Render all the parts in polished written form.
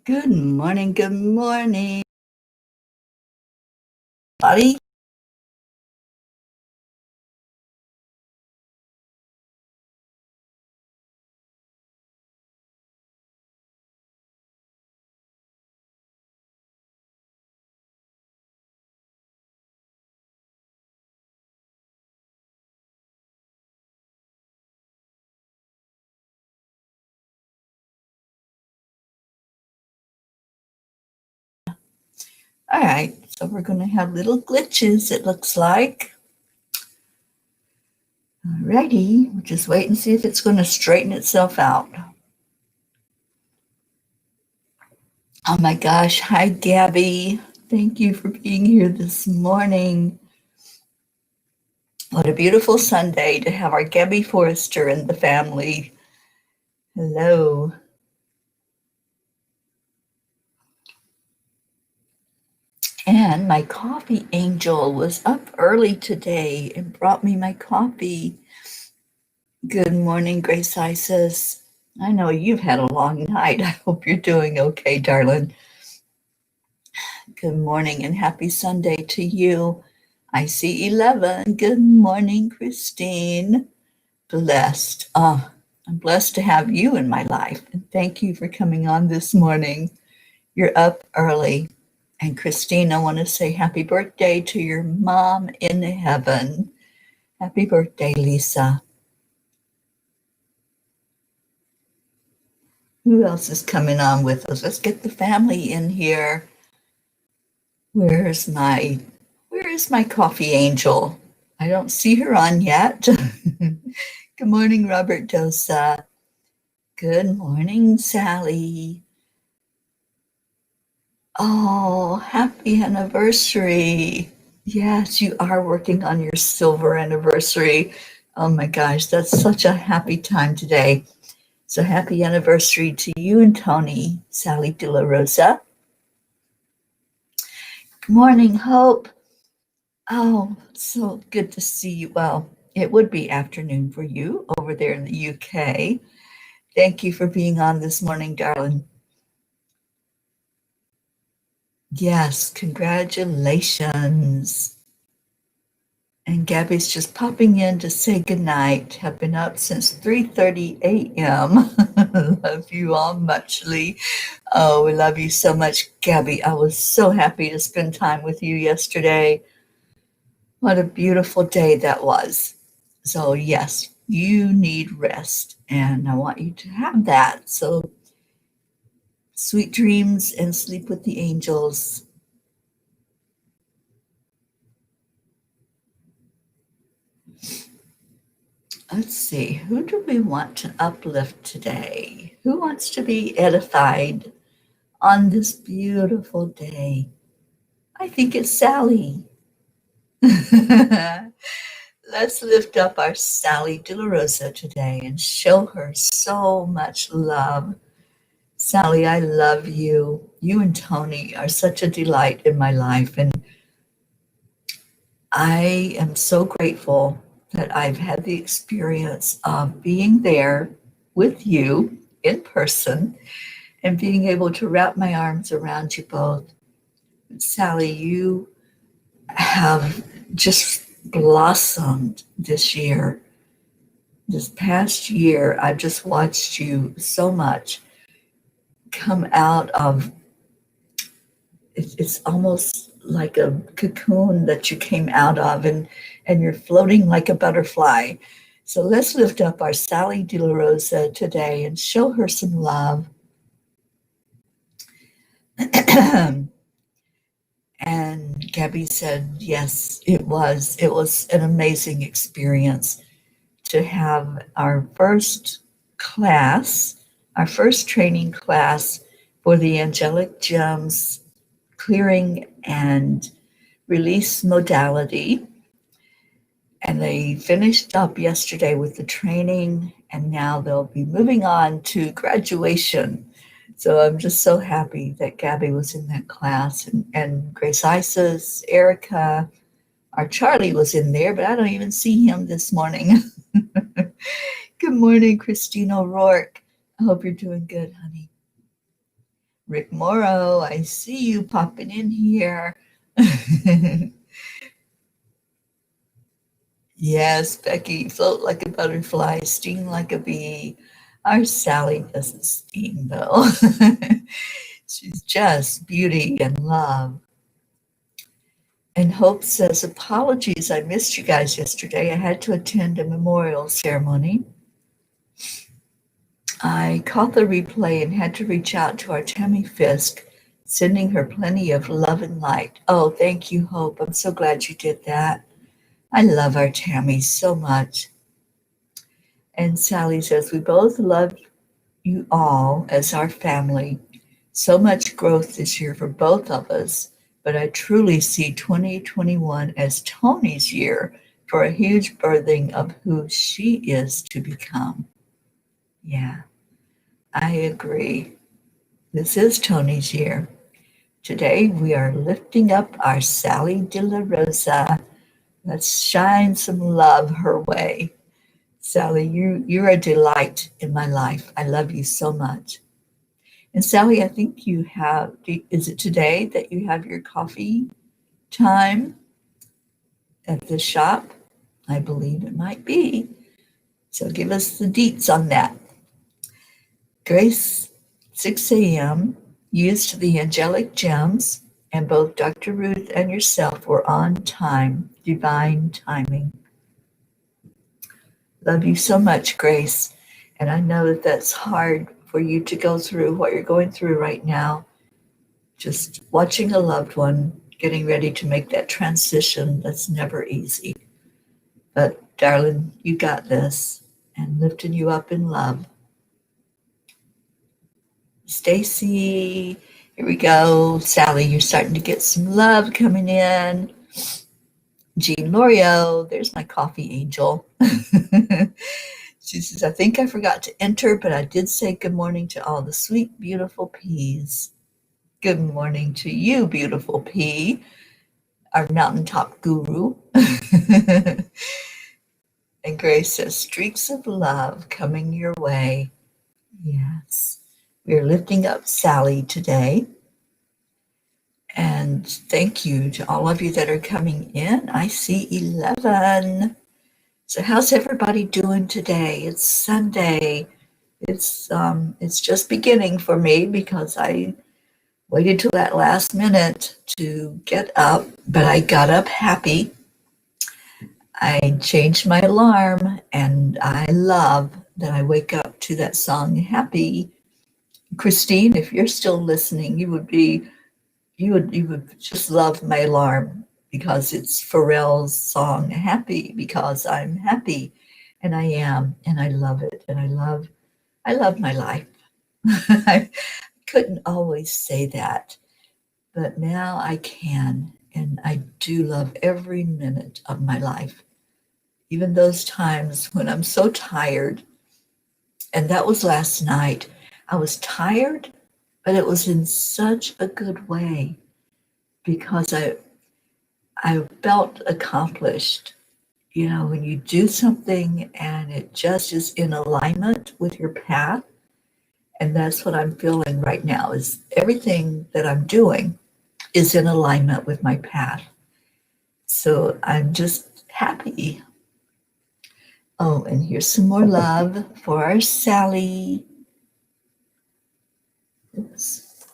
Good morning, good morning, buddy. All right, so we're going to have little glitches, it looks like. Alrighty, we'll just wait and see if it's going to straighten itself out. Oh my gosh, hi Gabby. Thank you for being here this morning. What a beautiful Sunday to have our Gabby Forrester in the family. Hello. And my coffee angel was up early today and brought me my coffee. Good morning, Grace Isis. I know you've had a long night. I hope you're doing okay, darling. Good morning and happy Sunday to you. I see 11. Good morning, Christine. Blessed. Oh, I'm blessed to have you in my life. And thank you for coming on this morning. You're up early. And Christine, I want to say happy birthday to your mom in heaven. Happy birthday, Lisa. Who else is coming on with us? Let's get the family in here. Where is my coffee angel? I don't see her on yet. Good morning, Robert Dosa. Good morning, Sally. Oh, happy anniversary. Yes, you are working on your silver anniversary. Oh my gosh, that's such a happy time today. So happy anniversary to you and Tony, Sally De La Rosa. Good morning, Hope. Oh, so good to see you. Well, it would be afternoon for you over there in the UK. Thank you for being on this morning, darling. Yes, congratulations. And Gabby's just popping in to say goodnight. Have been up since 3:30 a.m. Love you all muchly. Oh, we love you so much, Gabby. I was so happy to spend time with you yesterday. What a beautiful day that was. So, yes, you need rest, and I want you to have that. So, sweet dreams and sleep with the angels. Let's see, who do we want to uplift today? Who wants to be edified on this beautiful day? I think it's Sally. Let's lift up our Sally De La Rosa today and show her so much love. Sally, I love you. You and Tony are such a delight in my life, and I am so grateful that I've had the experience of being there with you in person and being able to wrap my arms around you both. Sally, you have just blossomed this year. This past year, I've just watched you so much come out of it's almost like a cocoon that you came out of, and you're floating like a butterfly. So let's lift up our Sally De La Rosa today and show her some love. And Gabby said, yes, it was. It was an amazing experience to have our first class, our first training class for the Angelic Gems clearing and release modality. And they finished up yesterday with the training, and now they'll be moving on to graduation. So I'm just so happy that Gabby was in that class, and Grace Isis, Erica, our Charlie was in there, but I don't even see him this morning. Good morning, Christine O'Rourke. I hope you're doing good, honey. Rick Morrow, I see you popping in here. Yes, Becky, float like a butterfly, sting like a bee. Our Sally doesn't sting, though. She's just beauty and love. And Hope says, apologies, I missed you guys yesterday. I had to attend a memorial ceremony. I caught the replay and had to reach out to our Tammy Fisk, sending her plenty of love and light. Oh, thank you, Hope. I'm so glad you did that. I love our Tammy so much. And Sally says, we both love you all as our family. So much growth this year for both of us, but I truly see 2021 as Tony's year for a huge birthing of who she is to become. Yeah, I agree. This is Tony's year. Today we are lifting up our Sally De La Rosa. Let's shine some love her way. Sally, you're a delight in my life. I love you so much. And Sally, I think you have, is it today that you have your coffee time at the shop? I believe it might be. So give us the deets on that. Grace, 6 a.m., used the angelic gems, and both Dr. Ruth and yourself were on time, divine timing. Love you so much, Grace. And I know that that's hard for you to go through what you're going through right now. Just watching a loved one getting ready to make that transition, that's never easy. But darling, you got this, and lifting you up in love. Stacy, here we go. Sally, you're starting to get some love coming in. Jean Lorio, there's my coffee angel. She says, I think I forgot to enter, but I did say good morning to all the sweet, beautiful peas. Good morning to you, beautiful pea, our mountaintop guru. And Grace says, streaks of love coming your way. Yes, we are lifting up Sally today. And thank you to all of you that are coming in. I see 11. So how's everybody doing today? It's Sunday. It's just beginning for me because I waited till that last minute to get up, but I got up happy. I changed my alarm, and I love that I wake up to that song, Happy. Christine, if you're still listening, you would just love my alarm because it's Pharrell's song, Happy, because I'm happy, and I am, and I love it, and I love my life. I couldn't always say that, but now I can, and I do love every minute of my life. Even those times when I'm so tired, and that was last night. I was tired, but it was in such a good way because I felt accomplished. You know, when you do something and it just is in alignment with your path, and that's what I'm feeling right now is everything that I'm doing is in alignment with my path. So I'm just happy. Oh, and here's some more love for our Sally. Oops.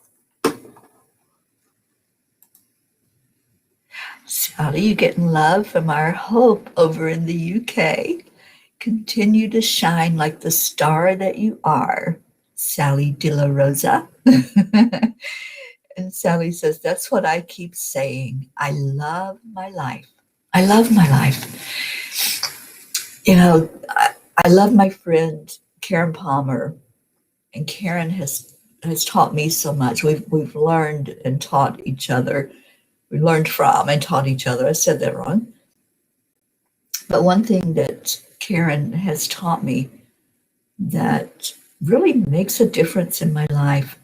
Sally, you getting love from our Hope over in the UK. Continue to shine like the star that you are, Sally De La Rosa. And Sally says, that's what I keep saying. I love my life. I love my life. You know, I love my friend Karen Palmer, and Karen has taught me so much. We've learned and taught each other. We learned from and taught each other. I said that wrong. But one thing that Karen has taught me that really makes a difference in my life,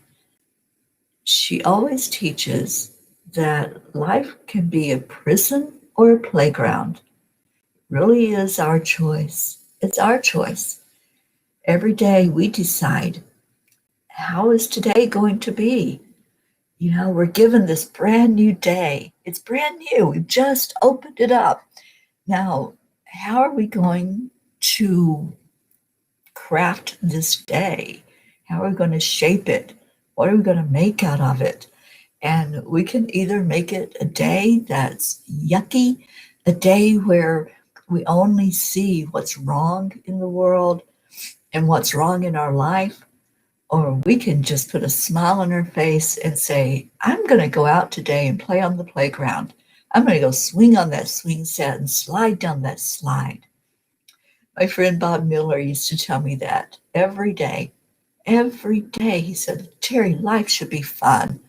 she always teaches that life can be a prison or a playground. Really is our choice. It's our choice. Every day we decide how is today going to be? You know, we're given this brand new day. It's brand new. We've just opened it up. Now, how are we going to craft this day? How are we going to shape it? What are we going to make out of it? And we can either make it a day that's yucky, a day where we only see what's wrong in the world and what's wrong in our life, or we can just put a smile on our face and say, I'm going to go out today and play on the playground. I'm going to go swing on that swing set and slide down that slide. My friend Bob Miller used to tell me that every day. Every day, he said, Teri, life should be fun.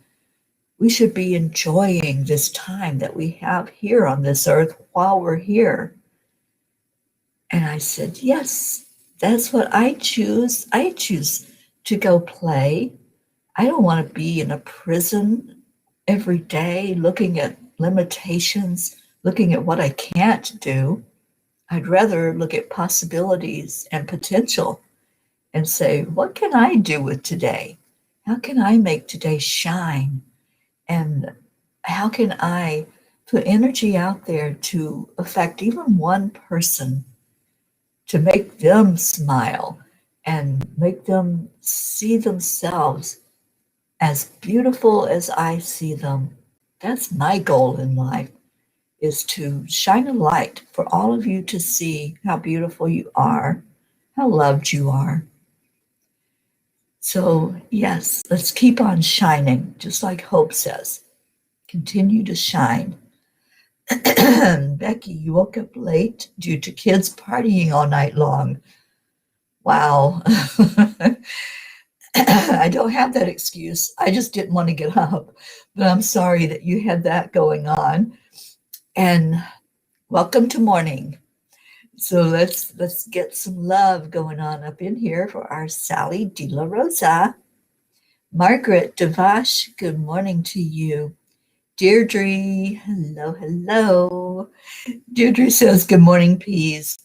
We should be enjoying this time that we have here on this earth while we're here. And I said, yes, that's what I choose. I choose to go play. I don't want to be in a prison every day looking at limitations, looking at what I can't do. I'd rather look at possibilities and potential and say, what can I do with today? How can I make today shine? And how can I put energy out there to affect even one person, to make them smile and make them see themselves as beautiful as I see them? That's my goal in life, is to shine a light for all of you to see how beautiful you are, how loved you are. So, yes, let's keep on shining, just like Hope says. Continue to shine. Becky, you woke up late due to kids partying all night long. Wow. I don't have that excuse. I just didn't want to get up. But I'm sorry that you had that going on. And welcome to morning. So let's get some love going on up in here for our Sally De La Rosa. Margaret Devash, good morning to you. Deirdre, hello, hello. Deirdre says, good morning, peas.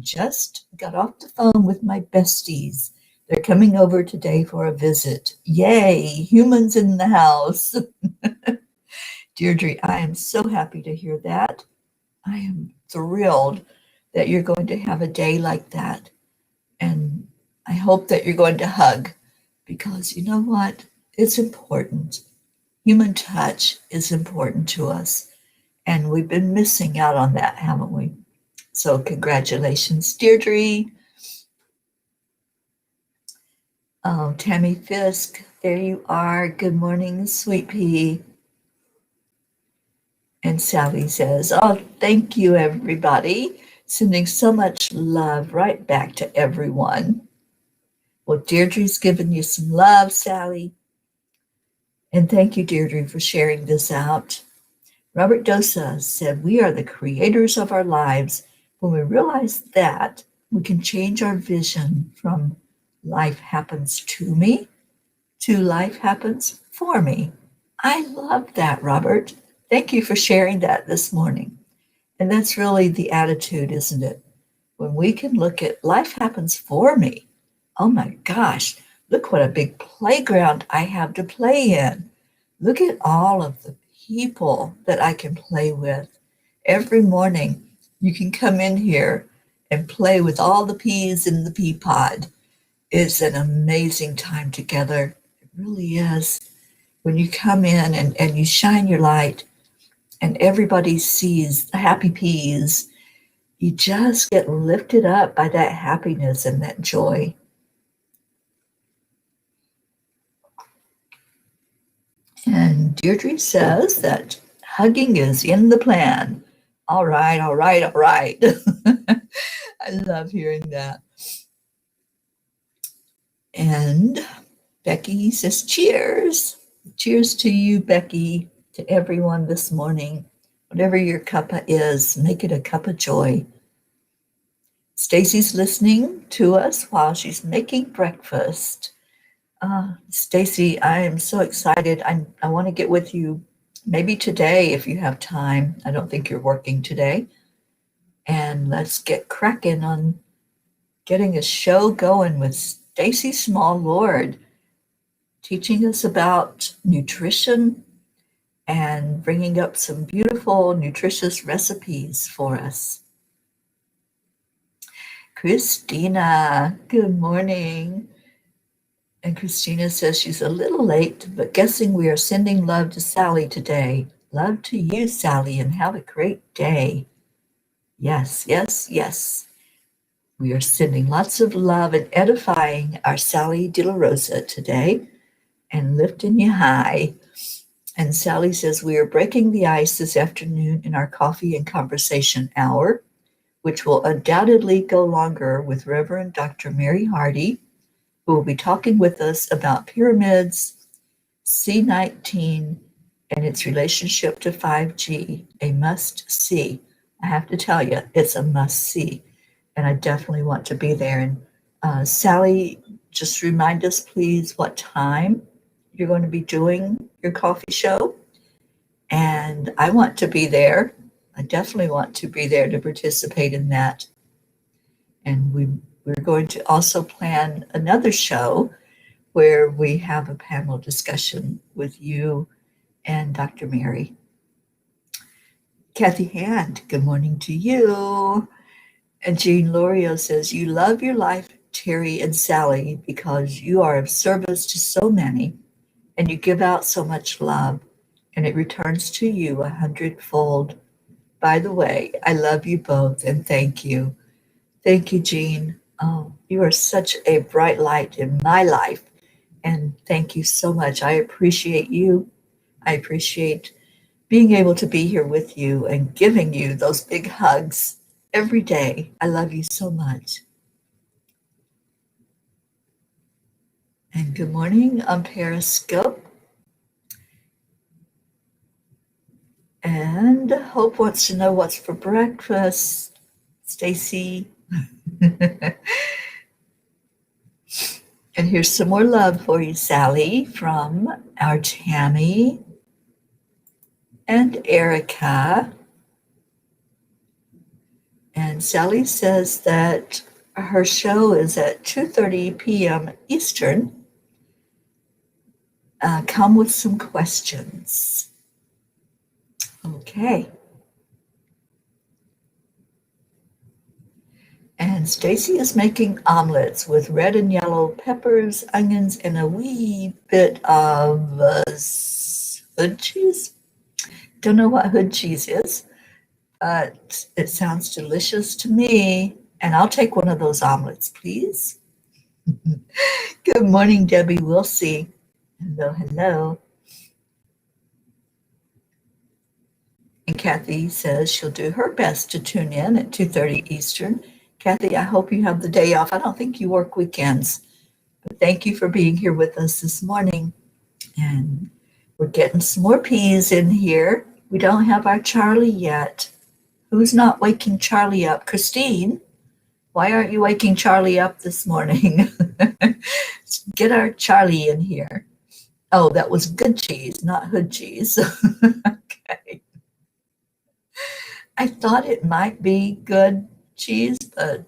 Just got off the phone with my besties. They're coming over today for a visit. Yay, humans in the house. Deirdre, I am so happy to hear that. I am thrilled that you're going to have a day like that. And I hope that you're going to hug, because you know what? It's important. Human touch is important to us. And we've been missing out on that, haven't we? So congratulations, Deirdre. Oh, Tammy Fisk, there you are. Good morning, sweet pea. And Sally says, oh, thank you, everybody. Sending so much love right back to everyone. Well, Deirdre's giving you some love, Sally. And thank you, Deirdre, for sharing this out. Robert Dosa said, we are the creators of our lives. When we realize that, we can change our vision from life happens to me to life happens for me. I love that, Robert. Thank you for sharing that this morning. And that's really the attitude, isn't it? When we can look at life happens for me. Oh my gosh, look what a big playground I have to play in. Look at all of the people that I can play with. Every morning, you can come in here and play with all the peas in the pea pod. It's an amazing time together. It really is. When you come in and you shine your light and everybody sees the happy peas, you just get lifted up by that happiness and that joy. And Deirdre says that hugging is in the plan. All right, all right, all right. I love hearing that. And Becky says, cheers. Cheers to you, Becky, to everyone this morning. Whatever your cuppa is, make it a cup of joy. Stacy's listening to us while she's making breakfast. Stacy, I am so excited. I want to get with you maybe today if you have time. I don't think you're working today. And let's get cracking on getting a show going with Stacy Small Lord teaching us about nutrition and bringing up some beautiful, nutritious recipes for us. Christina, good morning. And Christina says she's a little late, but guessing we are sending love to Sally today. Love to you, Sally, and have a great day. Yes, yes, yes. We are sending lots of love and edifying our Sally De La Rosa today and lifting you high. And Sally says we are breaking the ice this afternoon in our coffee and conversation hour, which will undoubtedly go longer with Reverend Dr. Mary Hardy, who will be talking with us about pyramids, C19, and its relationship to 5G, a must-see. I have to tell you, it's a must-see, and I definitely want to be there. And Sally, just remind us, please, what time you're going to be doing your coffee show. And I want to be there. I definitely want to be there to participate in that. And we're going to also plan another show where we have a panel discussion with you and Dr. Mary. Kathy Hand, good morning to you. And Jean Lorio says, you love your life, Teri and Sally, because you are of service to so many, and you give out so much love, and it returns to you 100-fold. By the way, I love you both, and thank you. Thank you, Jean. Oh, you are such a bright light in my life, and thank you so much. I appreciate you. I appreciate being able to be here with you and giving you those big hugs every day. I love you so much. And good morning on Periscope. And Hope wants to know what's for breakfast. Stacy. And here's some more love for you, Sally, from our Tammy and Erica. And Sally says that her show is at 2:30 p.m. Eastern. Come with some questions. Okay. And Stacy is making omelets with red and yellow peppers, onions, and a wee bit of hood cheese. Don't know what hood cheese is, but it sounds delicious to me. And I'll take one of those omelets, please. Good morning, Debbie Wilsey. Hello, hello. And Kathy says she'll do her best to tune in at 2:30 Eastern. Kathy, I hope you have the day off. I don't think you work weekends, but thank you for being here with us this morning. And we're getting some more peas in here. We don't have our Charlie yet. Who's not waking Charlie up? Christine, why aren't you waking Charlie up this morning? Get our Charlie in here. Oh, that was good cheese, not hood cheese. Okay. I thought it might be good cheese, but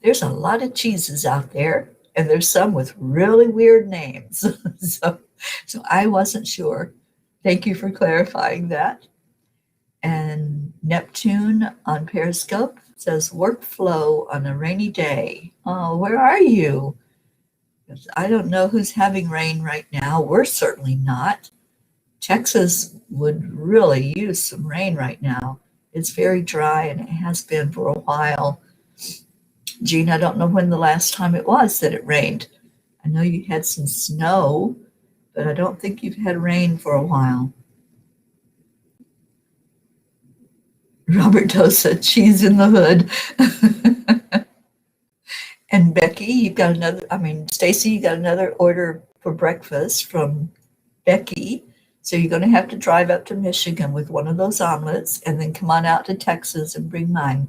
there's a lot of cheeses out there, and there's some with really weird names. So I wasn't sure. Thank you for clarifying that. And Neptune on Periscope says workflow on a rainy day. Oh, where are you? I don't know who's having rain right now. We're certainly not. Texas would really use some rain right now. It's very dry, and it has been for a while. Jean, I don't know when the last time it was that it rained. I know you had some snow, but I don't think you've had rain for a while. Robert Dosa, cheese in the hood. And Becky, Stacy, you got another order for breakfast from Becky. So you're going to have to drive up to Michigan with one of those omelets and then come on out to Texas and bring mine.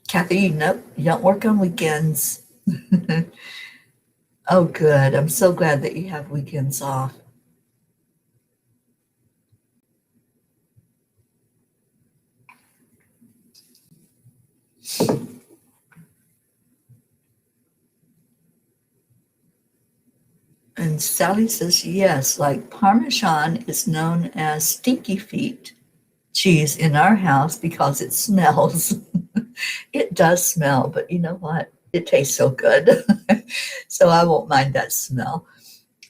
Kathy, nope, you don't work on weekends. Oh, good. I'm so glad that you have weekends off. And Sally says, yes, like Parmesan is known as stinky feet cheese in our house because it smells. It does smell, but you know what? It tastes so good. So I won't mind that smell.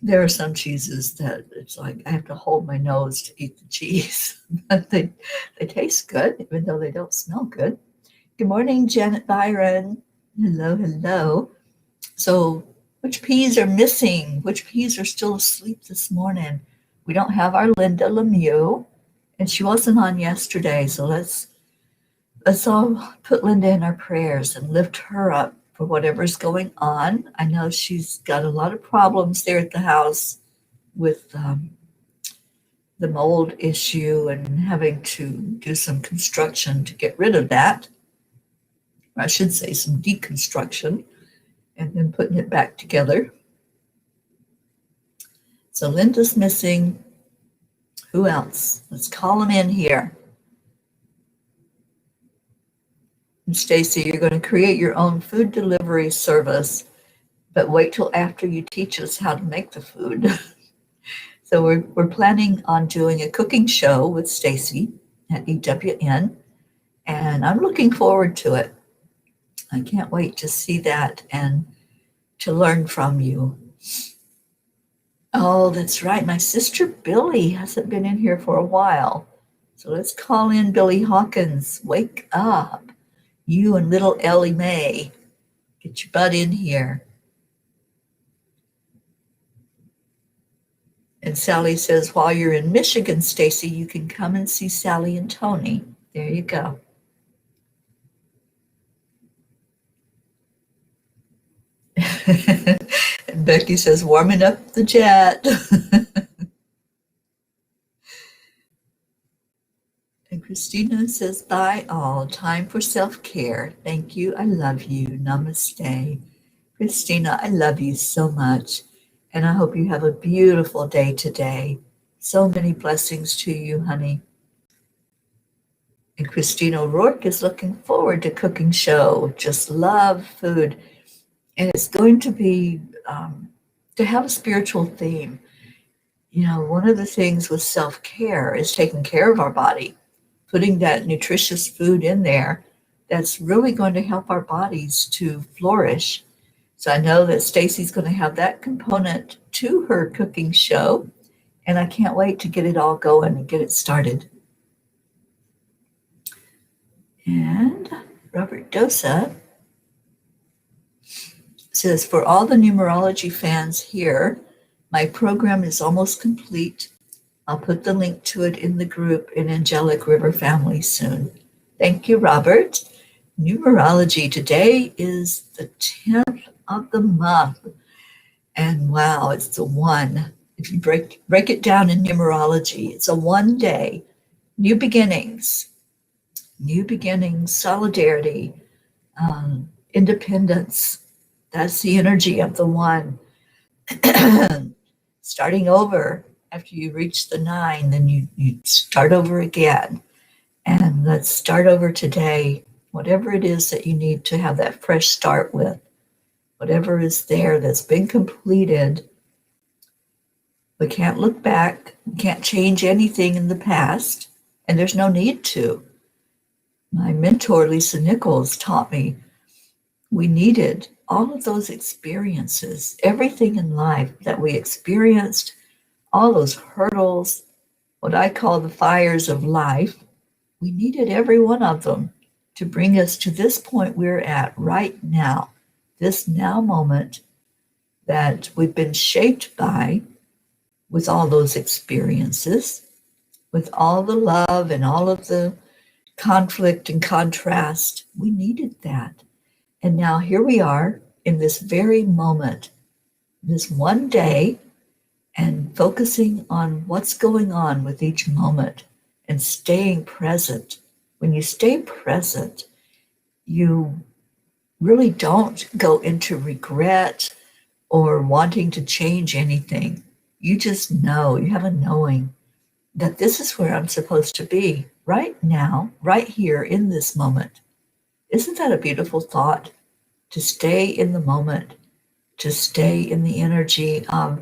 There are some cheeses that it's like I have to hold my nose to eat the cheese. But they taste good, even though they don't smell good. Good morning, Janet Byron. Hello, hello. So, which peas are missing? Which peas are still asleep this morning? We don't have our Linda Lemieux, and she wasn't on yesterday. So let's all put Linda in our prayers and lift her up for whatever's going on. I know she's got a lot of problems there at the house with the mold issue and having to do some construction to get rid of that. Or I should say some deconstruction and then putting it back together. So Linda's missing. Who else? Let's call them in here. And Stacy, you're going to create your own food delivery service, but wait till after you teach us how to make the food. So we're planning on doing a cooking show with Stacy at EWN, and I'm looking forward to it. I can't wait to see that and to learn from you. Oh, that's right. My sister Billy hasn't been in here for a while. So let's call in Billy Hawkins. Wake up. You and little Ellie Mae. Get your butt in here. And Sally says, while you're in Michigan, Stacy, you can come and see Sally and Tony. There you go. And Becky says, warming up the jet. And Christina says, bye all. Time for self-care. Thank you. I love you. Namaste. Christina, I love you so much. And I hope you have a beautiful day today. So many blessings to you, honey. And Christina O'Rourke is looking forward to cooking show. Just love food. And it's going to be to have a spiritual theme. You know, one of the things with self-care is taking care of our body, putting that nutritious food in there that's really going to help our bodies to flourish. So I know that Stacy's going to have that component to her cooking show, and I can't wait to get it all going and get it started. And Robert Dosa says, for all the numerology fans here, my program is almost complete. I'll put the link to it in the group in Angelic River Family soon. Thank you, Robert. Numerology today is the 10th of the month. And wow, it's the one. If you break it down in numerology, it's a 1 day. New beginnings, solidarity, independence. That's the energy of the one. Starting over after you reach the 9, then you start over again. And let's start over today. Whatever it is that you need to have that fresh start with, whatever is there that's been completed. We can't look back. We can't change anything in the past, and there's no need to. My mentor, Lisa Nichols, taught me we needed all of those experiences, everything in life that we experienced, all those hurdles, what I call the fires of life. We needed every one of them to bring us to this point we're at right now, this now moment that we've been shaped by with all those experiences, with all the love and all of the conflict and contrast. We needed that. And now here we are in this very moment, this one day, and focusing on what's going on with each moment and staying present. When you stay present, you really don't go into regret or wanting to change anything. You just know, you have a knowing that this is where I'm supposed to be right now, right here in this moment. Isn't that a beautiful thought? To stay in the moment, to stay in the energy of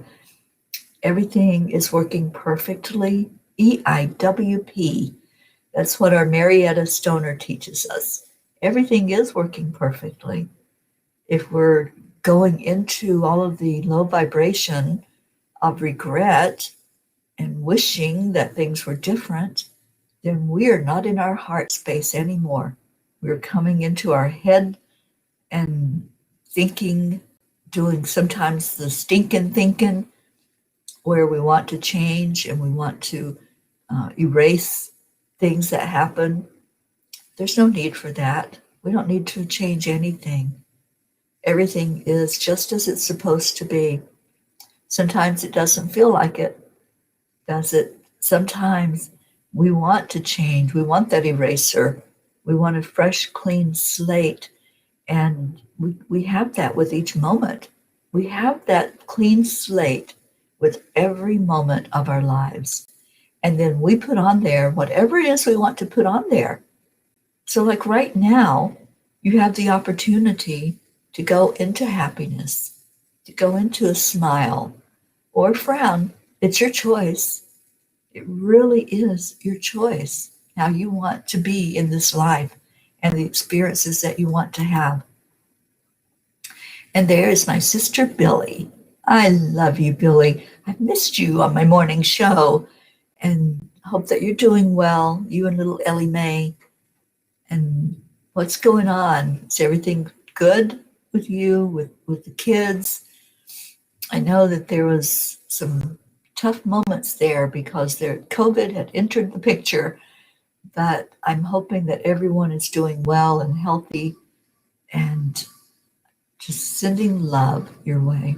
Everything is working perfectly. EIWP. That's what our Marietta Stoner teaches us. Everything is working perfectly. If we're going into all of the low vibration of regret and wishing that things were different, then we're not in our heart space anymore. We're coming into our head and thinking, doing sometimes the stinking thinking, where we want to change and we want to erase things that happen. There's no need for that. We don't need to change anything. Everything is just as it's supposed to be. Sometimes it doesn't feel like it, does it? Sometimes we want to change. We want that eraser. We want a fresh, clean slate. And we have that with each moment. We have that clean slate with every moment of our lives. And then we put on there whatever it is we want to put on there. So, like right now, you have the opportunity to go into happiness, to go into a smile or a frown. It's your choice. It really is your choice how you want to be in this life and the experiences that you want to have. And there is my sister Billy. I love you, Billy. I've missed you on my morning show and hope that you're doing well, you and little Ellie Mae. And what's going on? Is everything good with you, with the kids? I know that there was some tough moments there because COVID had entered the picture, but I'm hoping that everyone is doing well and healthy and just sending love your way.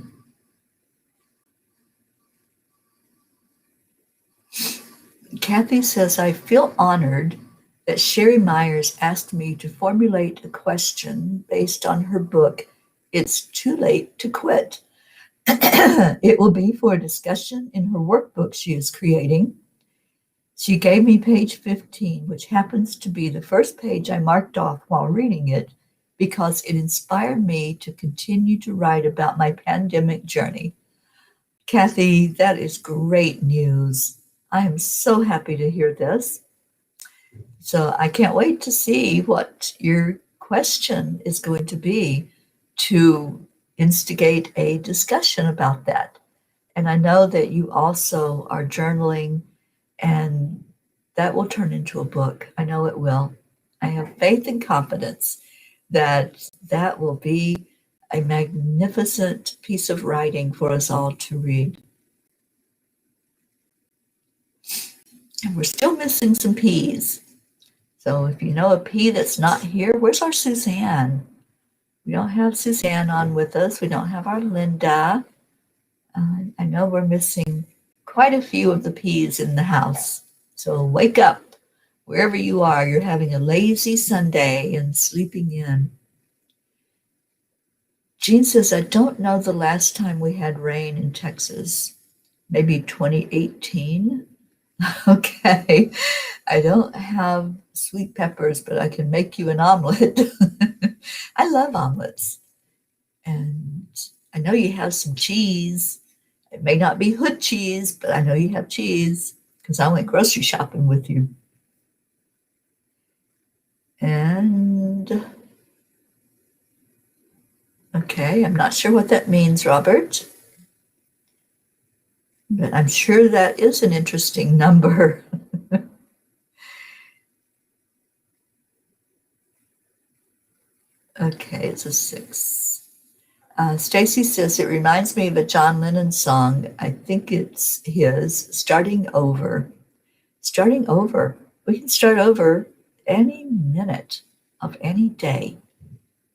Kathy says, I feel honored that Sherry Myers asked me to formulate a question based on her book, It's Too Late to Quit. It will be for a discussion in her workbook she is creating. She gave me page 15, which happens to be the first page I marked off while reading it because it inspired me to continue to write about my pandemic journey. Kathy, that is great news. I am so happy to hear this. So I can't wait to see what your question is going to be to instigate a discussion about that. And I know that you also are journaling, and that will turn into a book. I know it will. I have faith and confidence that that will be a magnificent piece of writing for us all to read. And we're still missing some P's. So if you know a P that's not here, where's our Suzanne? We don't have Suzanne on with us. We don't have our Linda. I know we're missing quite a few of the P's in the house. So wake up. Wherever you are, you're having a lazy Sunday and sleeping in. Jean says, I don't know the last time we had rain in Texas. Maybe 2018? Okay. I don't have sweet peppers, but I can make you an omelet. I love omelets. And I know you have some cheese. It may not be hood cheese, but I know you have cheese because I went grocery shopping with you. And okay, I'm not sure what that means, Robert. But I'm sure that is an interesting number. Okay, it's a 6. Stacy says, it reminds me of a John Lennon song. I think it's his, Starting Over. Starting over. We can start over any minute of any day.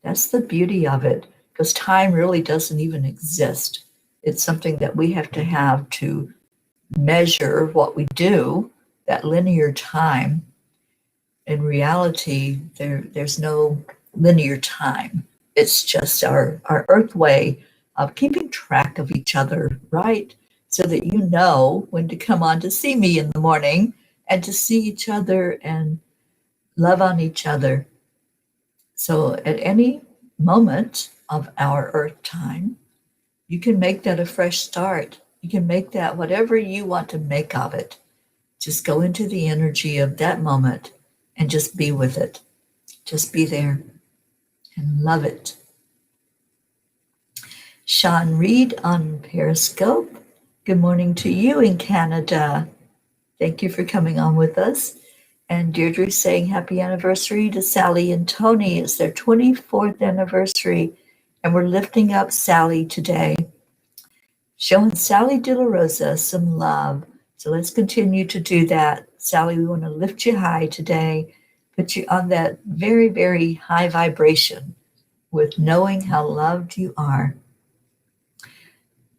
That's the beauty of it, because time really doesn't even exist. It's something that we have to measure what we do, that linear time. In reality, there's no linear time. It's just our earth way of keeping track of each other, right? So that you know when to come on to see me in the morning and to see each other and love on each other. So at any moment of our earth time, you can make that a fresh start. You can make that whatever you want to make of it. Just go into the energy of that moment and just be with it. Just be there and love it. Sean Reed on Periscope. Good morning to you in Canada. Thank you for coming on with us. And Deirdre saying happy anniversary to Sally and Tony. It's their 24th anniversary, and we're lifting up Sally today. Showing Sally De La Rosa some love. So let's continue to do that. Sally, we want to lift you high today, put you on that very, very high vibration with knowing how loved you are.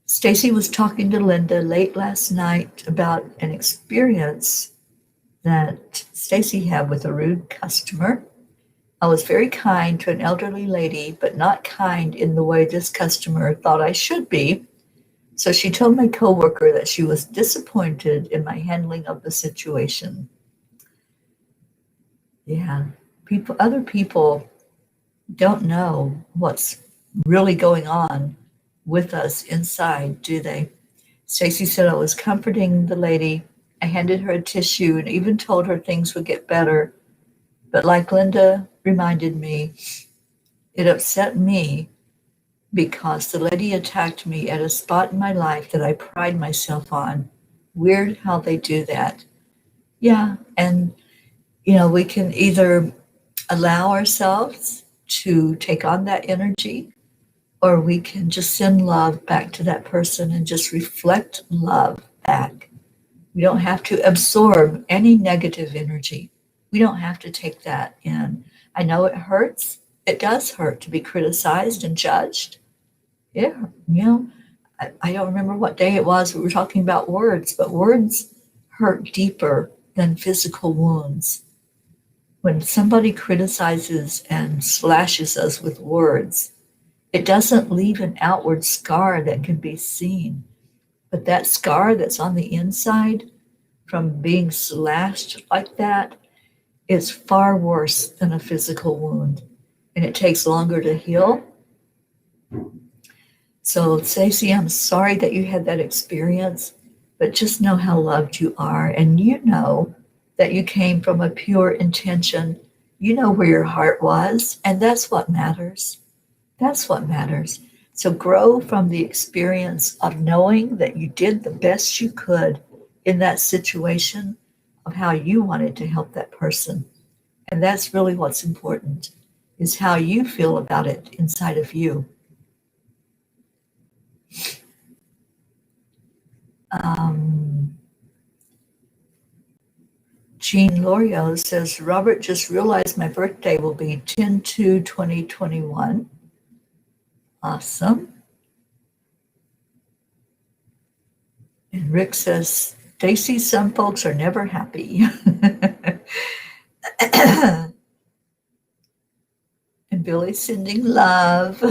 Stacy was talking to Linda late last night about an experience that Stacy had with a rude customer. I was very kind to an elderly lady, but not kind in the way this customer thought I should be. So she told my coworker that she was disappointed in my handling of the situation. Yeah, other people don't know what's really going on with us inside, do they? Stacy said I was comforting the lady. I handed her a tissue and even told her things would get better. But like Linda reminded me, it upset me because the lady attacked me at a spot in my life that I pride myself on. Weird how they do that. Yeah, and we can either allow ourselves to take on that energy, or we can just send love back to that person and just reflect love back. We don't have to absorb any negative energy. We don't have to take that in. I know it hurts. It does hurt to be criticized and judged. Yeah, I don't remember what day it was we were talking about words, but words hurt deeper than physical wounds. When somebody criticizes and slashes us with words, it doesn't leave an outward scar that can be seen. But that scar that's on the inside from being slashed like that is far worse than a physical wound. And it takes longer to heal. So, Stacey, I'm sorry that you had that experience, but just know how loved you are. And you know that you came from a pure intention. You know where your heart was, and that's what matters. That's what matters. So grow from the experience of knowing that you did the best you could in that situation of how you wanted to help that person. And that's really what's important, is how you feel about it inside of you. Jean Lorio says, Robert just realized my birthday will be 10/2/2021. Awesome. And Rick says, Stacy, some folks are never happy. And Billy's sending love.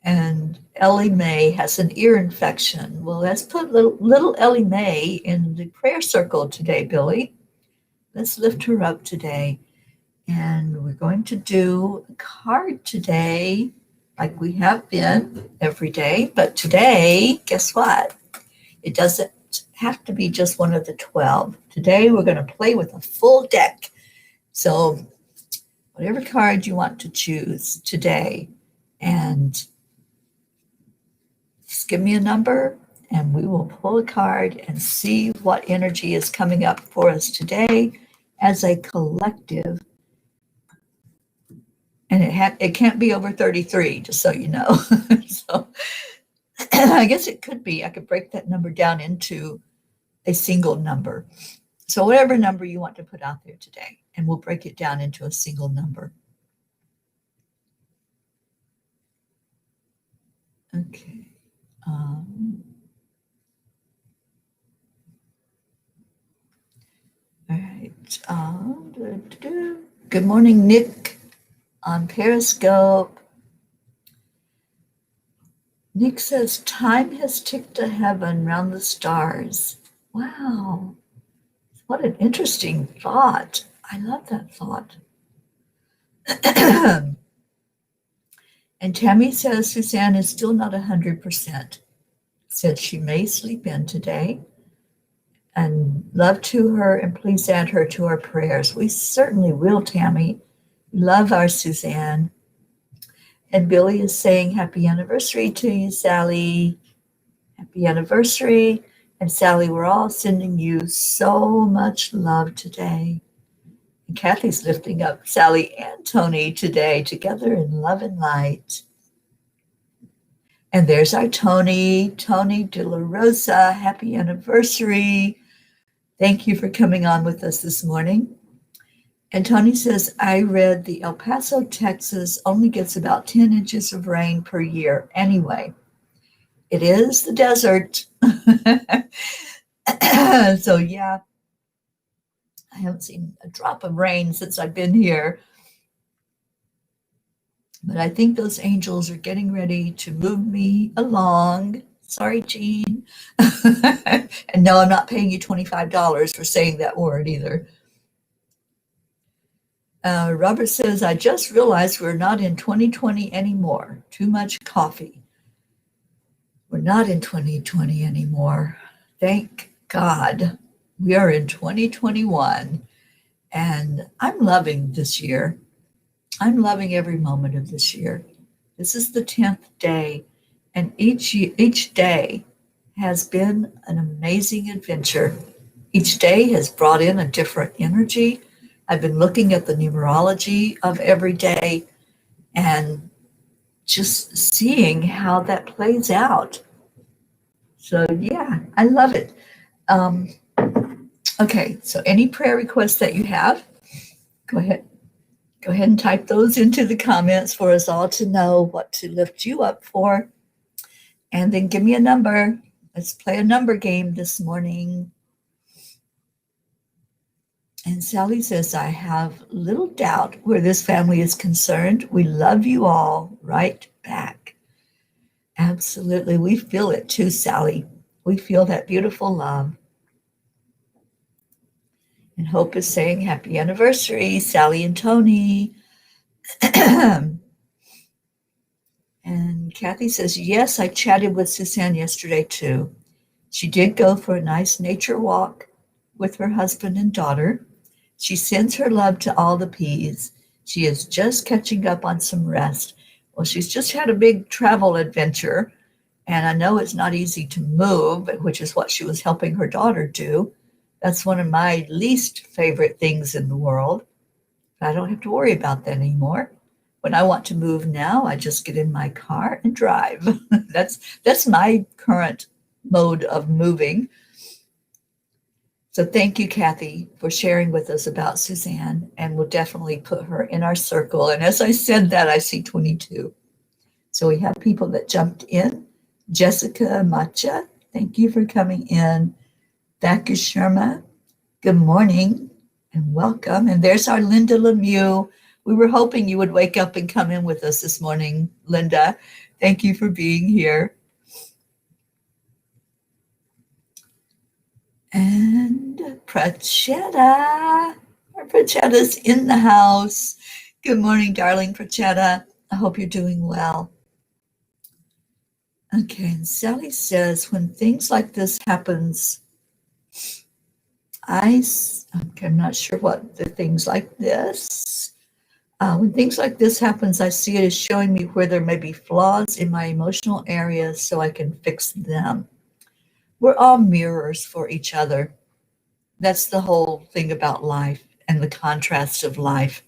And Ellie Mae has an ear infection. Well, let's put little Ellie Mae in the prayer circle today, Billy. Let's lift her up today. And we're going to do a card today, like we have been every day. But today, guess what? It doesn't have to be just one of the 12. Today, we're going to play with a full deck. So whatever card you want to choose today, and just give me a number and we will pull a card and see what energy is coming up for us today as a collective. And it can't be over 33, just so you know. So I guess it could be. I could break that number down into a single number. So whatever number you want to put out there today, and we'll break it down into a single number. Okay. All right. Good morning, Nick on Periscope. Nick says, time has ticked to heaven round the stars. Wow. What an interesting thought. I love that thought. And Tammy says Suzanne is still not 100%. said she may sleep in today. And love to her, and please add her to our prayers. We certainly will, Tammy. Love our Suzanne. And Billy is saying happy anniversary to you, Sally. Happy anniversary. And Sally, we're all sending you so much love today. And Kathy's lifting up Sally and Tony today together in love and light. And there's our Tony De La Rosa. Happy anniversary. Thank you for coming on with us this morning. And Tony says, I read the El Paso, Texas only gets about 10 inches of rain per year. Anyway, it is the desert. So yeah, I haven't seen a drop of rain since I've been here. But I think those angels are getting ready to move me along. Sorry, Jean. And no, I'm not paying you $25 for saying that word either. Robert says, I just realized we're not in 2020 anymore. Too much coffee. We're not in 2020 anymore. Thank God. We are in 2021. And I'm loving this year. I'm loving every moment of this year. This is the 10th day. And each day has been an amazing adventure. Each day has brought in a different energy. I've been looking at the numerology of every day and just seeing how that plays out. So yeah, I love it. Okay, so any prayer requests that you have, go ahead and type those into the comments for us all to know what to lift you up for. And then give me a number. Let's play a number game this morning. And Sally says, I have little doubt where this family is concerned. We love you all right back. Absolutely. We feel it too, Sally. We feel that beautiful love. And Hope is saying happy anniversary, Sally and Tony. And Kathy says, yes, I chatted with Suzanne yesterday too. She did go for a nice nature walk with her husband and daughter. She sends her love to all the P's. She is just catching up on some rest. Well, she's just had a big travel adventure, and I know it's not easy to move, which is what she was helping her daughter do. That's one of my least favorite things in the world. I don't have to worry about that anymore. When I want to move now, I just get in my car and drive. That's my current mode of moving. So thank you, Kathy, for sharing with us about Suzanne, and we'll definitely put her in our circle. And as I said that, I see 22. So we have people that jumped in. Jessica Macha, thank you for coming in. Thackeray Sharma, good morning and welcome. And there's our Linda Lemieux. We were hoping you would wake up and come in with us this morning, Linda. Thank you for being here. And Prachetta. Our Prachetta's in the house. Good morning, darling Prachetta. I hope you're doing well. Okay, and Sally says, when things like this happens, I'm not sure what the things like this. When things like this happens, I see it as showing me where there may be flaws in my emotional areas so I can fix them. We're all mirrors for each other. That's the whole thing about life and the contrast of life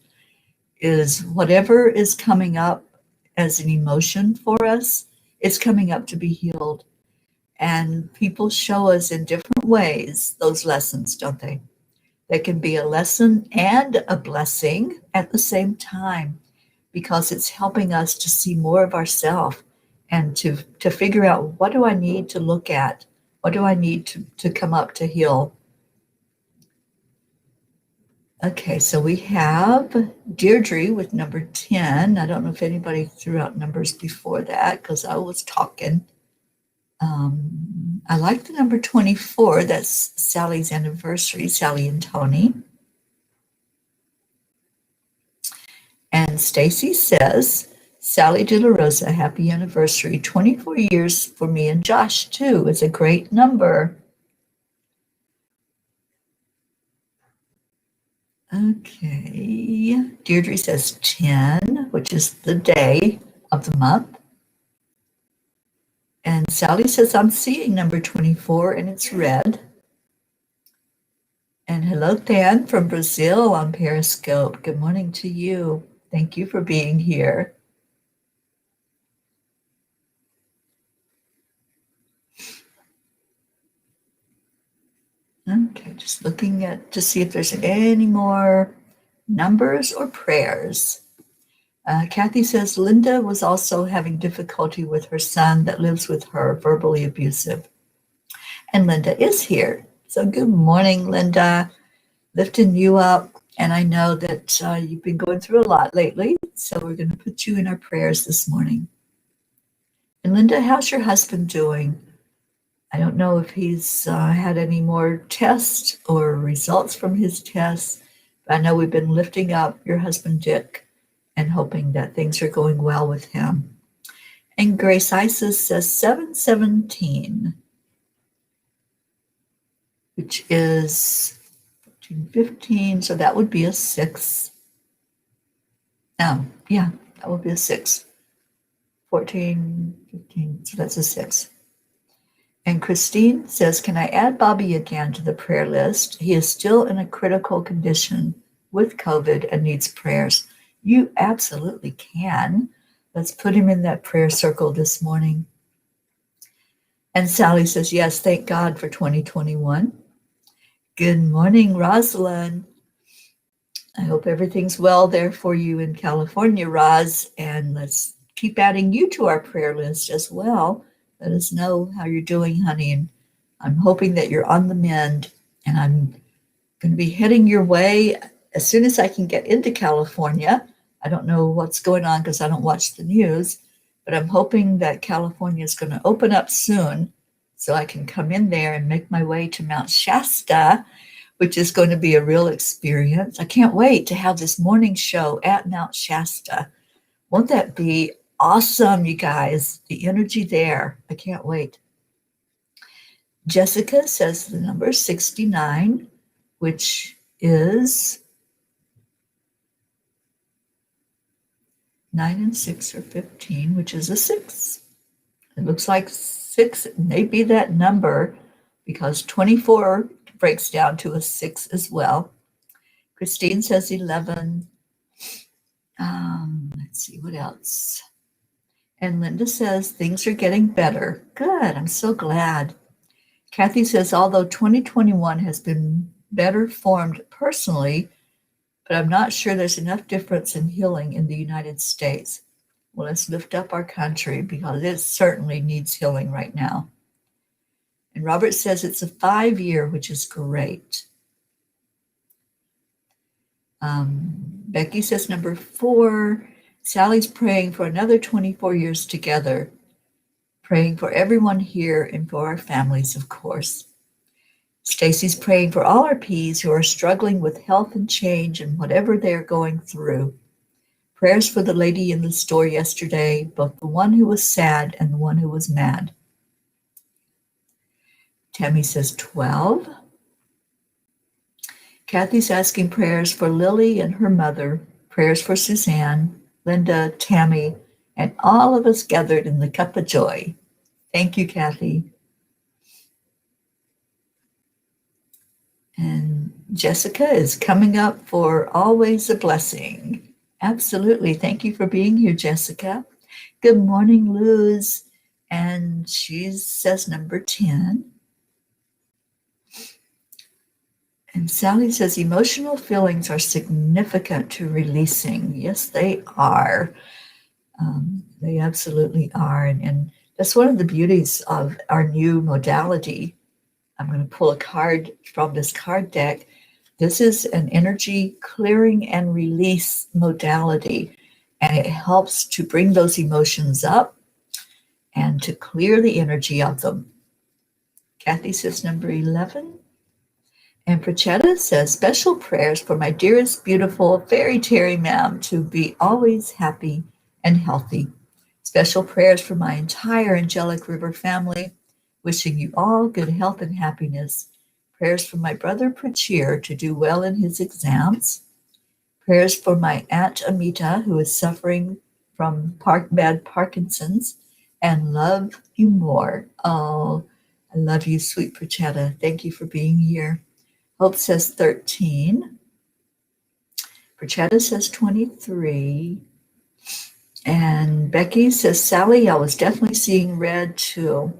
is whatever is coming up as an emotion for us, it's coming up to be healed. And people show us in different ways those lessons, don't they? They can be a lesson and a blessing at the same time because it's helping us to see more of ourselves and to figure out what do I need to look at? What do I need to come up to heal? Okay, so we have Deirdre with number 10. I don't know if anybody threw out numbers before that because I was talking. I like the number 24. That's Sally's anniversary, Sally and Tony. And Stacy says, Sally De La Rosa, happy anniversary. 24 years for me and Josh, too. It's a great number. Okay. Deirdre says 10, which is the day of the month. And Sally says, I'm seeing number 24 and it's red. And hello, Than from Brazil on Periscope. Good morning to you. Thank you for being here. Okay, just looking to see if there's any more numbers or prayers. Kathy says Linda was also having difficulty with her son that lives with her, verbally abusive. And Linda is here. So good morning, Linda. Lifting you up. And I know that you've been going through a lot lately. So we're going to put you in our prayers this morning. And Linda, how's your husband doing? I don't know if he's had any more tests or results from his tests. But I know we've been lifting up your husband, Dick, and hoping that things are going well with him. And Grace Isis says 717, which is 14, 15, so that would be a 6. Oh, yeah, that would be a 6. 14, 15, so that's a 6. And Christine says, can I add Bobby again to the prayer list? He is still in a critical condition with COVID and needs prayers. You absolutely can. Let's put him in that prayer circle this morning. And Sally says, yes, thank God for 2021. Good morning, Rosalind. I hope everything's well there for you in California, Roz. And let's keep adding you to our prayer list as well. Let us know how you're doing, honey. And I'm hoping that you're on the mend. And I'm going to be heading your way as soon as I can get into California. I don't know what's going on because I don't watch the news, but I'm hoping that California is going to open up soon so I can come in there and make my way to Mount Shasta, which is going to be a real experience. I can't wait to have this morning show at Mount Shasta. Won't that be awesome, you guys? The energy there. I can't wait. Jessica says the number 69, which is 9 and 6 are 15, which is a 6. It looks like 6 may be that number because 24 breaks down to a 6 as well. Christine says 11. Let's see what else. And Linda says things are getting better. Good. I'm so glad. Kathy says, although 2021 has been better formed personally, but I'm not sure there's enough difference in healing in the United States. Well, let's lift up our country because it certainly needs healing right now. And Robert says it's a 5-year, which is great. Becky says number 4. Sally's praying for another 24 years together, praying for everyone here and for our families, of course. Stacy's praying for all our P's who are struggling with health and change and whatever they're going through. Prayers for the lady in the store yesterday, both the one who was sad and the one who was mad. Tammy says 12. Kathy's asking prayers for Lily and her mother, prayers for Suzanne, Linda, Tammy, and all of us gathered in the Cuppa Joy. Thank you, Kathy. And Jessica is coming up for always a blessing. Absolutely. Thank you for being here, Jessica. Good morning, Luz. And she says number 10. And Sally says emotional feelings are significant to releasing. Yes, they are. They absolutely are. And that's one of the beauties of our new modality. I'm going to pull a card from this card deck. This is an energy clearing and release modality, and it helps to bring those emotions up and to clear the energy of them. Kathy says number 11. And Prachetta says, special prayers for my dearest, beautiful fairy Teri ma'am to be always happy and healthy. Special prayers for my entire Angelic River family, wishing you all good health and happiness. Prayers for my brother Prachir to do well in his exams. Prayers for my Aunt Amita, who is suffering from bad Parkinson's, and love you more. Oh, I love you, sweet Prachetta. Thank you for being here. Hope says 13. Prachetta says 23. And Becky says, Sally, I was definitely seeing red too.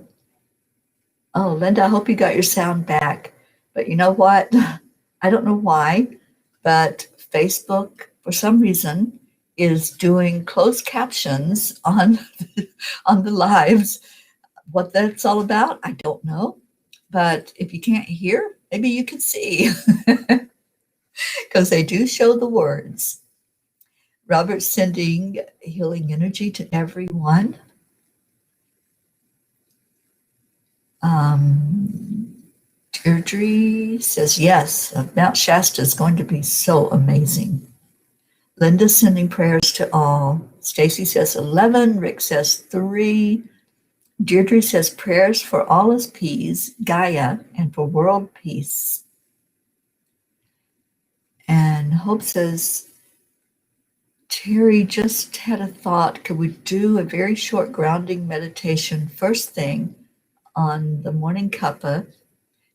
Oh, Linda, I hope you got your sound back. But you know what? I don't know why, but Facebook, for some reason, is doing closed captions on, on the lives. What that's all about, I don't know. But if you can't hear, maybe you can see, because they do show the words. Robert's sending healing energy to everyone. Deirdre says, yes, Mount Shasta is going to be so amazing. Linda's sending prayers to all. Stacy says 11. Rick says 3. Deirdre says prayers for all as peas, Gaia, and for world peace. And Hope says, Teri just had a thought. Could we do a very short grounding meditation first thing on the Morning Cuppa,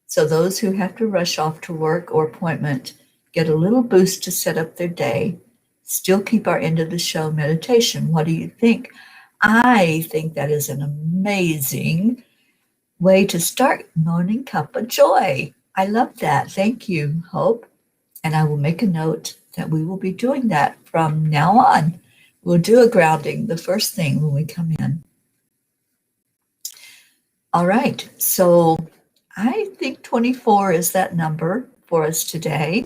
so those who have to rush off to work or appointment get a little boost to set up their day, still keep our end of the show meditation? What do you think? I think that is an amazing way to start Morning Cuppa Joy. I love that. Thank you, Hope. And I will make a note that we will be doing that from now on. We'll do a grounding the first thing when we come in. All right, so I think 24 is that number for us today.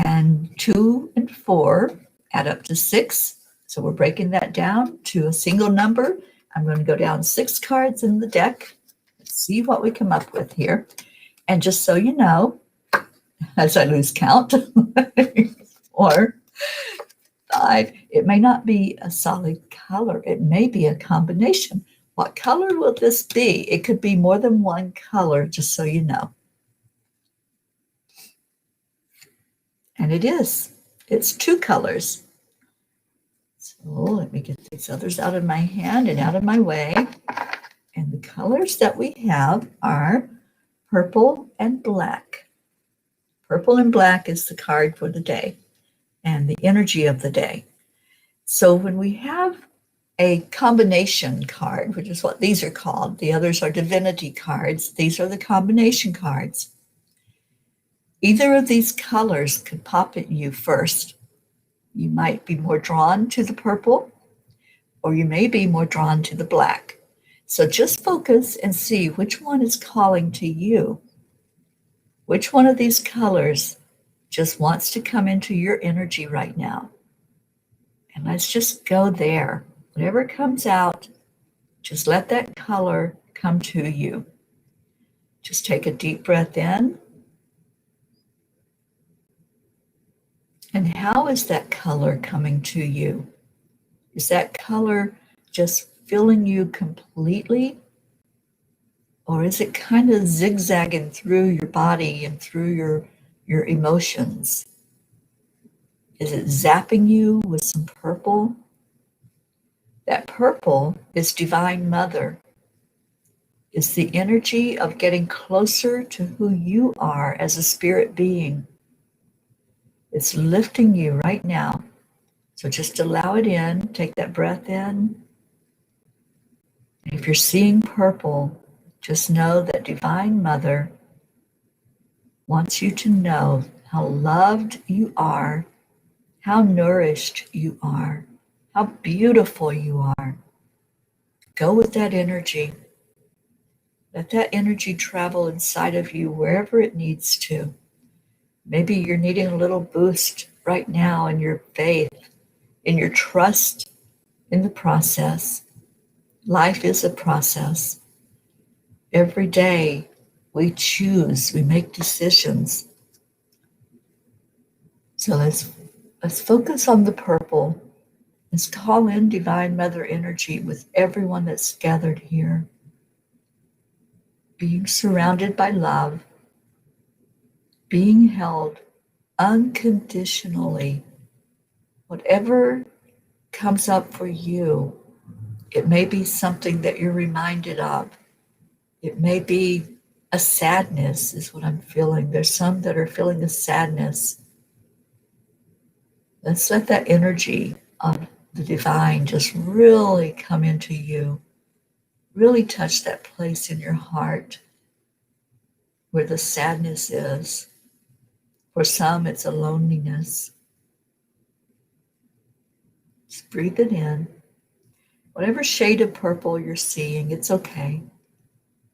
And 2 and 4 add up to 6. So we're breaking that down to a single number. I'm going to go down 6 cards in the deck. Let's see what we come up with here. And just so you know, as I lose count, 4, 5, it may not be a solid color. It may be a combination. What color will this be? It could be more than one color, just so you know. And it is. It's 2 colors. So let me get these others out of my hand and out of my way. And the colors that we have are purple and black. Purple and black is the card for the day and the energy of the day. So when we have a combination card, which is what these are called, the others are divinity cards, these are the combination cards. Either of these colors could pop at you first. You might be more drawn to the purple, or you may be more drawn to the black. So just focus and see which one is calling to you. Which one of these colors just wants to come into your energy right now? And let's just go there. Whatever comes out, just let that color come to you. Just take a deep breath in. And how is that color coming to you? Is that color just filling you completely? Or is it kind of zigzagging through your body and through your emotions? Is it zapping you with some purple? That purple is Divine Mother. It's the energy of getting closer to who you are as a spirit being. It's lifting you right now. So just allow it in. Take that breath in. And if you're seeing purple, just know that Divine Mother wants you to know how loved you are, how nourished you are, how beautiful you are. Go with that energy. Let that energy travel inside of you wherever it needs to. Maybe you're needing a little boost right now in your faith, in your trust in the process. Life is a process. Every day we choose, we make decisions. So let's focus on the purple is call in Divine Mother energy with everyone that's gathered here, being surrounded by love, being held unconditionally. Whatever comes up for you, it may be something that you're reminded of. It may be a sadness, is what I'm feeling. There's some that are feeling a sadness. Let's let that energy of the divine just really come into you. Really touch that place in your heart where the sadness is. For some, it's a loneliness. Just breathe it in. Whatever shade of purple you're seeing, it's okay.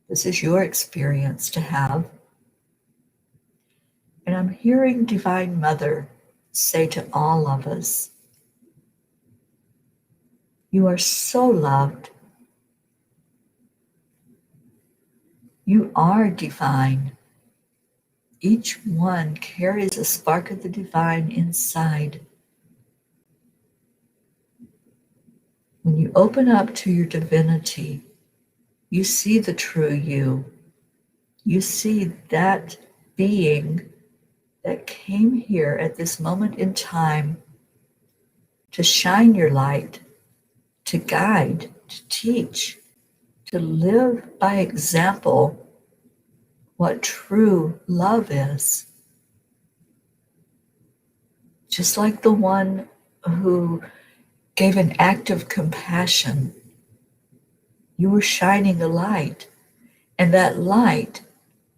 This is your experience to have. And I'm hearing Divine Mother say to all of us, you are so loved. You are divine. Each one carries a spark of the divine inside. When you open up to your divinity, you see the true you. You see that being that came here at this moment in time to shine your light, to guide, to teach, to live by example what true love is. Just like the one who gave an act of compassion, you were shining a light, and that light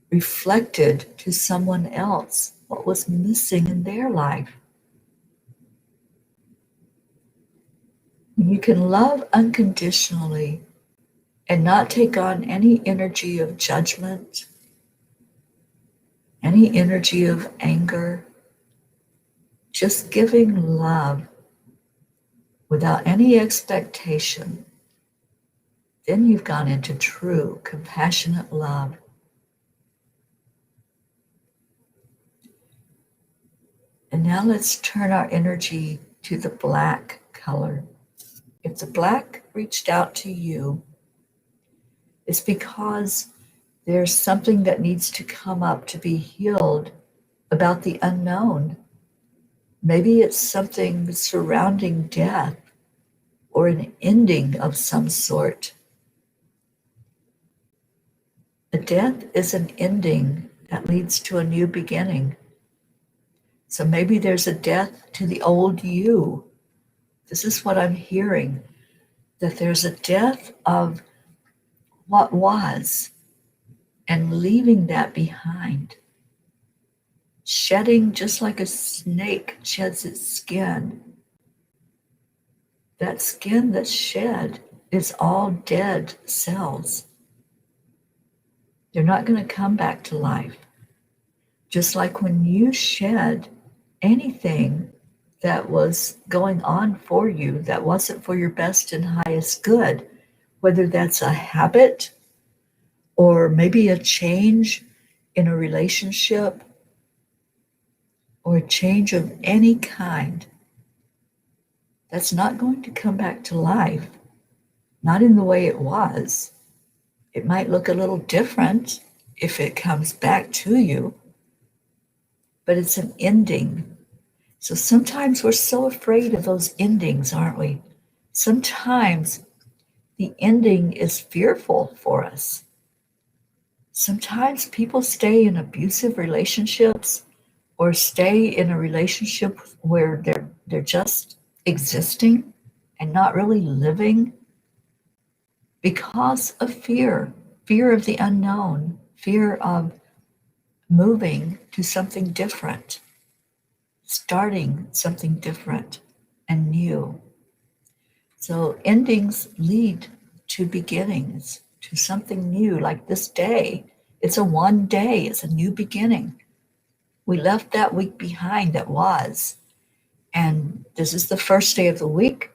reflected to someone else what was missing in their life. You can love unconditionally and not take on any energy of judgment, any energy of anger, just giving love without any expectation. Then you've gone into true, compassionate love. And now let's turn our energy to the black color. If the black reached out to you, it's because there's something that needs to come up to be healed about the unknown. Maybe it's something surrounding death or an ending of some sort. A death is an ending that leads to a new beginning. So maybe there's a death to the old you. This is what I'm hearing, that there's a death of what was and leaving that behind. Shedding just like a snake sheds its skin. That skin that's shed is all dead cells. They're not going to come back to life. Just like when you shed anything that was going on for you that wasn't for your best and highest good, whether that's a habit or maybe a change in a relationship or a change of any kind, that's not going to come back to life, not in the way it was. It might look a little different if it comes back to you, but it's an ending. So sometimes we're so afraid of those endings, aren't we? Sometimes the ending is fearful for us. Sometimes people stay in abusive relationships or stay in a relationship where they're just existing and not really living because of fear of the unknown, fear of moving to something different, starting something different and new. So endings lead to beginnings, to something new, like this day. It's a one day, it's a new beginning. We left that week behind that was, and this is the first day of the week.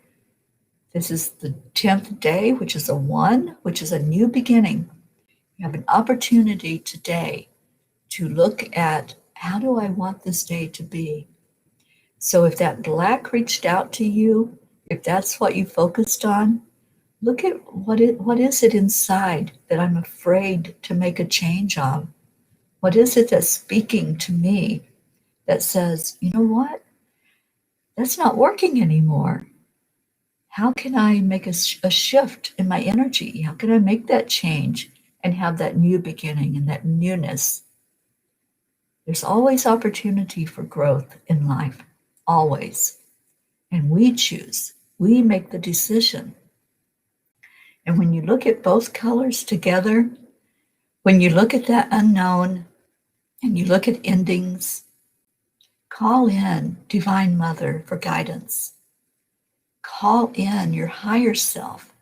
This is the 10th day, which is a one, which is a new beginning. You have an opportunity today to look at, how do I want this day to be? So if that black reached out to you, If that's what you focused on, look at what is it inside that I'm afraid to make a change of? What is it that's speaking to me that says, you know what? That's not working anymore. How can I make a shift in my energy? How can I make that change and have that new beginning and that newness? There's always opportunity for growth in life, always. And we choose, we make the decision. And when you look at both colors together, when you look at that unknown and you look at endings, call in Divine Mother for guidance. Call in your higher self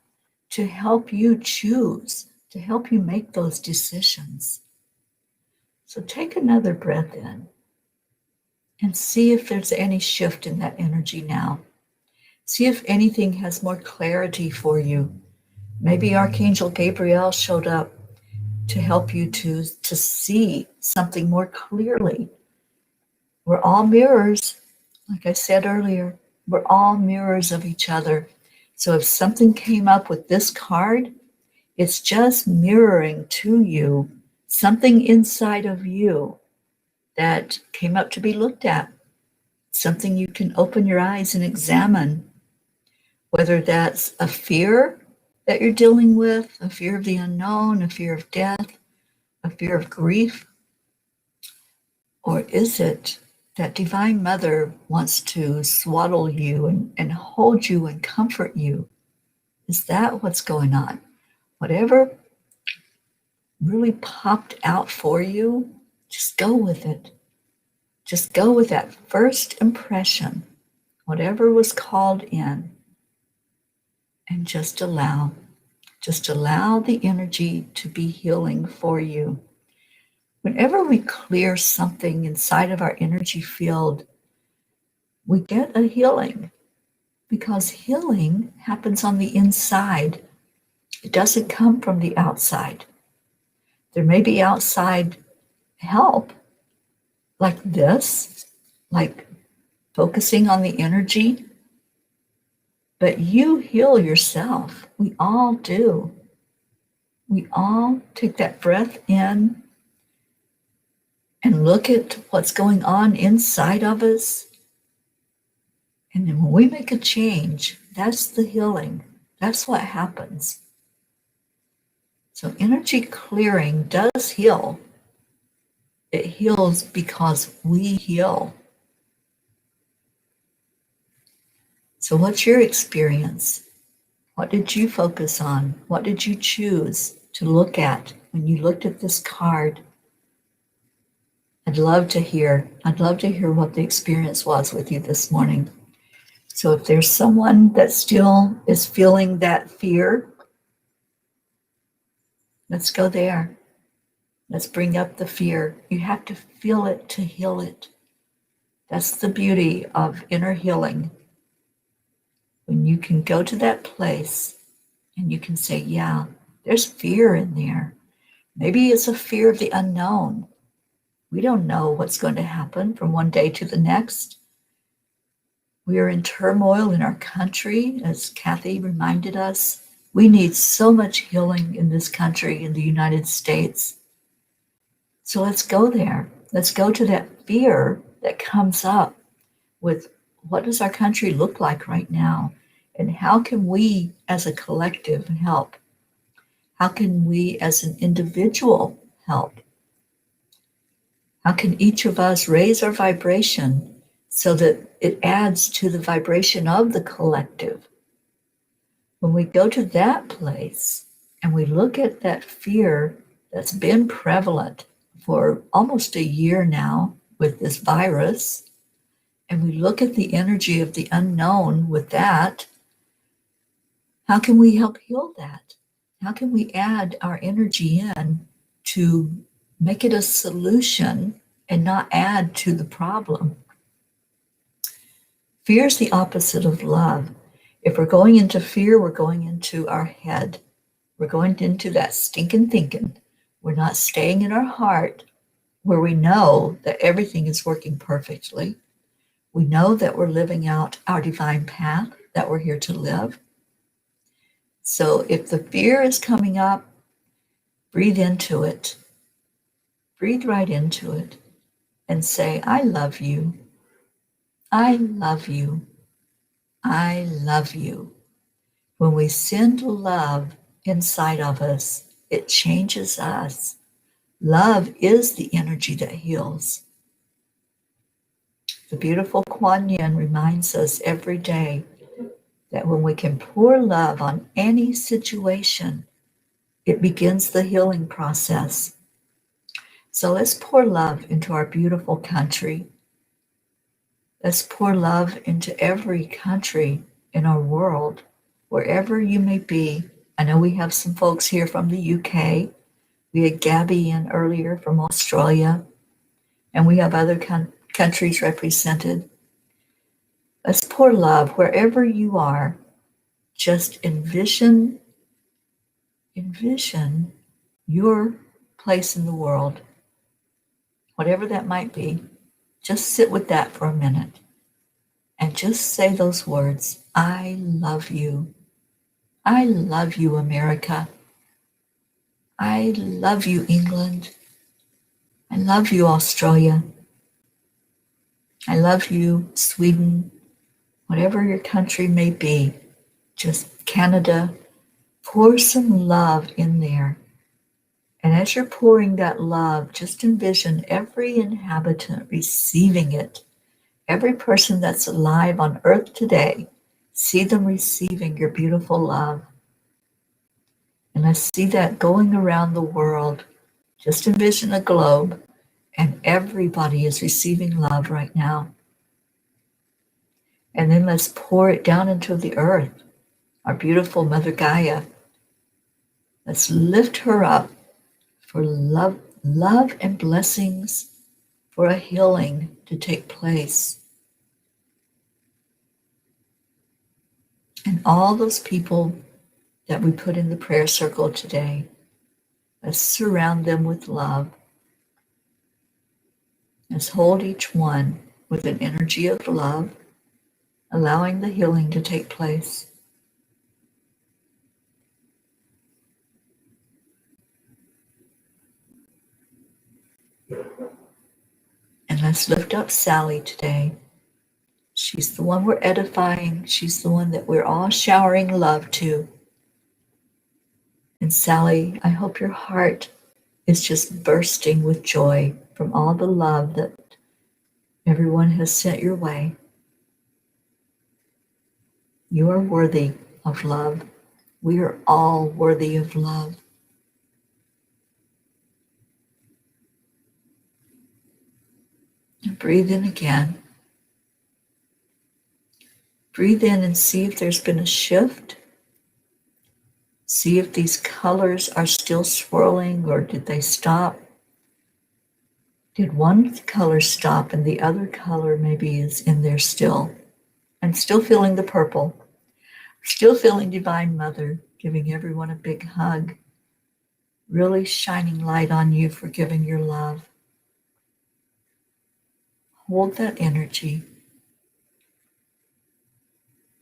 to help you choose, to help you make those decisions. So take another breath in and see if there's any shift in that energy now. See if anything has more clarity for you. Maybe Archangel Gabriel showed up to help you to see something more clearly. We're all mirrors. Like I said earlier, we're all mirrors of each other. So if something came up with this card, it's just mirroring to you something inside of you that came up to be looked at. Something you can open your eyes and examine, whether that's a fear that you're dealing with, a fear of the unknown, a fear of death, a fear of grief, or is it that Divine Mother wants to swaddle you and hold you and comfort you? Is that what's going on? Whatever really popped out for you, just go with it. Just go with that first impression, whatever was called in, and just allow the energy to be healing for you. Whenever we clear something inside of our energy field, we get a healing, because healing happens on the inside. It doesn't come from the outside. There may be outside help, like this, like focusing on the energy, but you heal yourself. We all do. We all take that breath in and look at what's going on inside of us. And then when we make a change, that's the healing. That's what happens. So energy clearing does heal. It heals because we heal. So what's your experience? What did you focus on? What did you choose to look at when you looked at this card? I'd love to hear what the experience was with you this morning. So if there's someone that still is feeling that fear, let's go there. Let's bring up the fear. You have to feel it to heal it. That's the beauty of inner healing. When you can go to that place and you can say, yeah, there's fear in there. Maybe it's a fear of the unknown. We don't know what's going to happen from one day to the next. We are in turmoil in our country, as Kathy reminded us. We need so much healing in this country, in the United States. So let's go there. Let's go to that fear that comes up with what does our country look like right now? And how can we as a collective help? How can we as an individual help? How can each of us raise our vibration so that it adds to the vibration of the collective? When we go to that place and we look at that fear that's been prevalent for almost a year now with this virus, and we look at the energy of the unknown with that, how can we help heal that? How can we add our energy in to make it a solution and not add to the problem? Fear is the opposite of love. If we're going into fear, we're going into our head. We're going into that stinking thinking. We're not staying in our heart where we know that everything is working perfectly. We know that we're living out our divine path, that we're here to live. So if the fear is coming up, breathe into it. Breathe right into it and say, I love you. I love you. I love you. When we send love inside of us, it changes us. Love is the energy that heals. The beautiful Kuan Yin reminds us every day that when we can pour love on any situation, it begins the healing process. So let's pour love into our beautiful country. Let's pour love into every country in our world, wherever you may be. I know we have some folks here from the UK. We had Gabby in earlier from Australia, and we have other countries represented. Let's pour love wherever you are. Just envision your place in the world, whatever that might be. Just sit with that for a minute and just say those words. I love you. I love you, America. I love you, England. I love you, Australia. I love you, Sweden. Whatever your country may be, just Canada. Pour some love in there. And as you're pouring that love, just envision every inhabitant receiving it. Every person that's alive on earth today, see them receiving your beautiful love. And I see that going around the world. Just envision a globe, and everybody is receiving love right now. And then let's pour it down into the earth, our beautiful Mother Gaia. Let's lift her up for love and blessings, for a healing to take place. And all those people that we put in the prayer circle today, let's surround them with love. Let's hold each one with an energy of love, allowing the healing to take place. And let's lift up Sally today. She's the one we're edifying. She's the one that we're all showering love to. And Sally, I hope your heart is just bursting with joy from all the love that everyone has sent your way. You are worthy of love. We are all worthy of love. And breathe in again. Breathe in and see if there's been a shift. See if these colors are still swirling, or did they stop? Did one color stop and the other color maybe is in there still? I'm still feeling the purple. Still feeling Divine Mother giving everyone a big hug. Really shining light on you for giving your love. Hold that energy.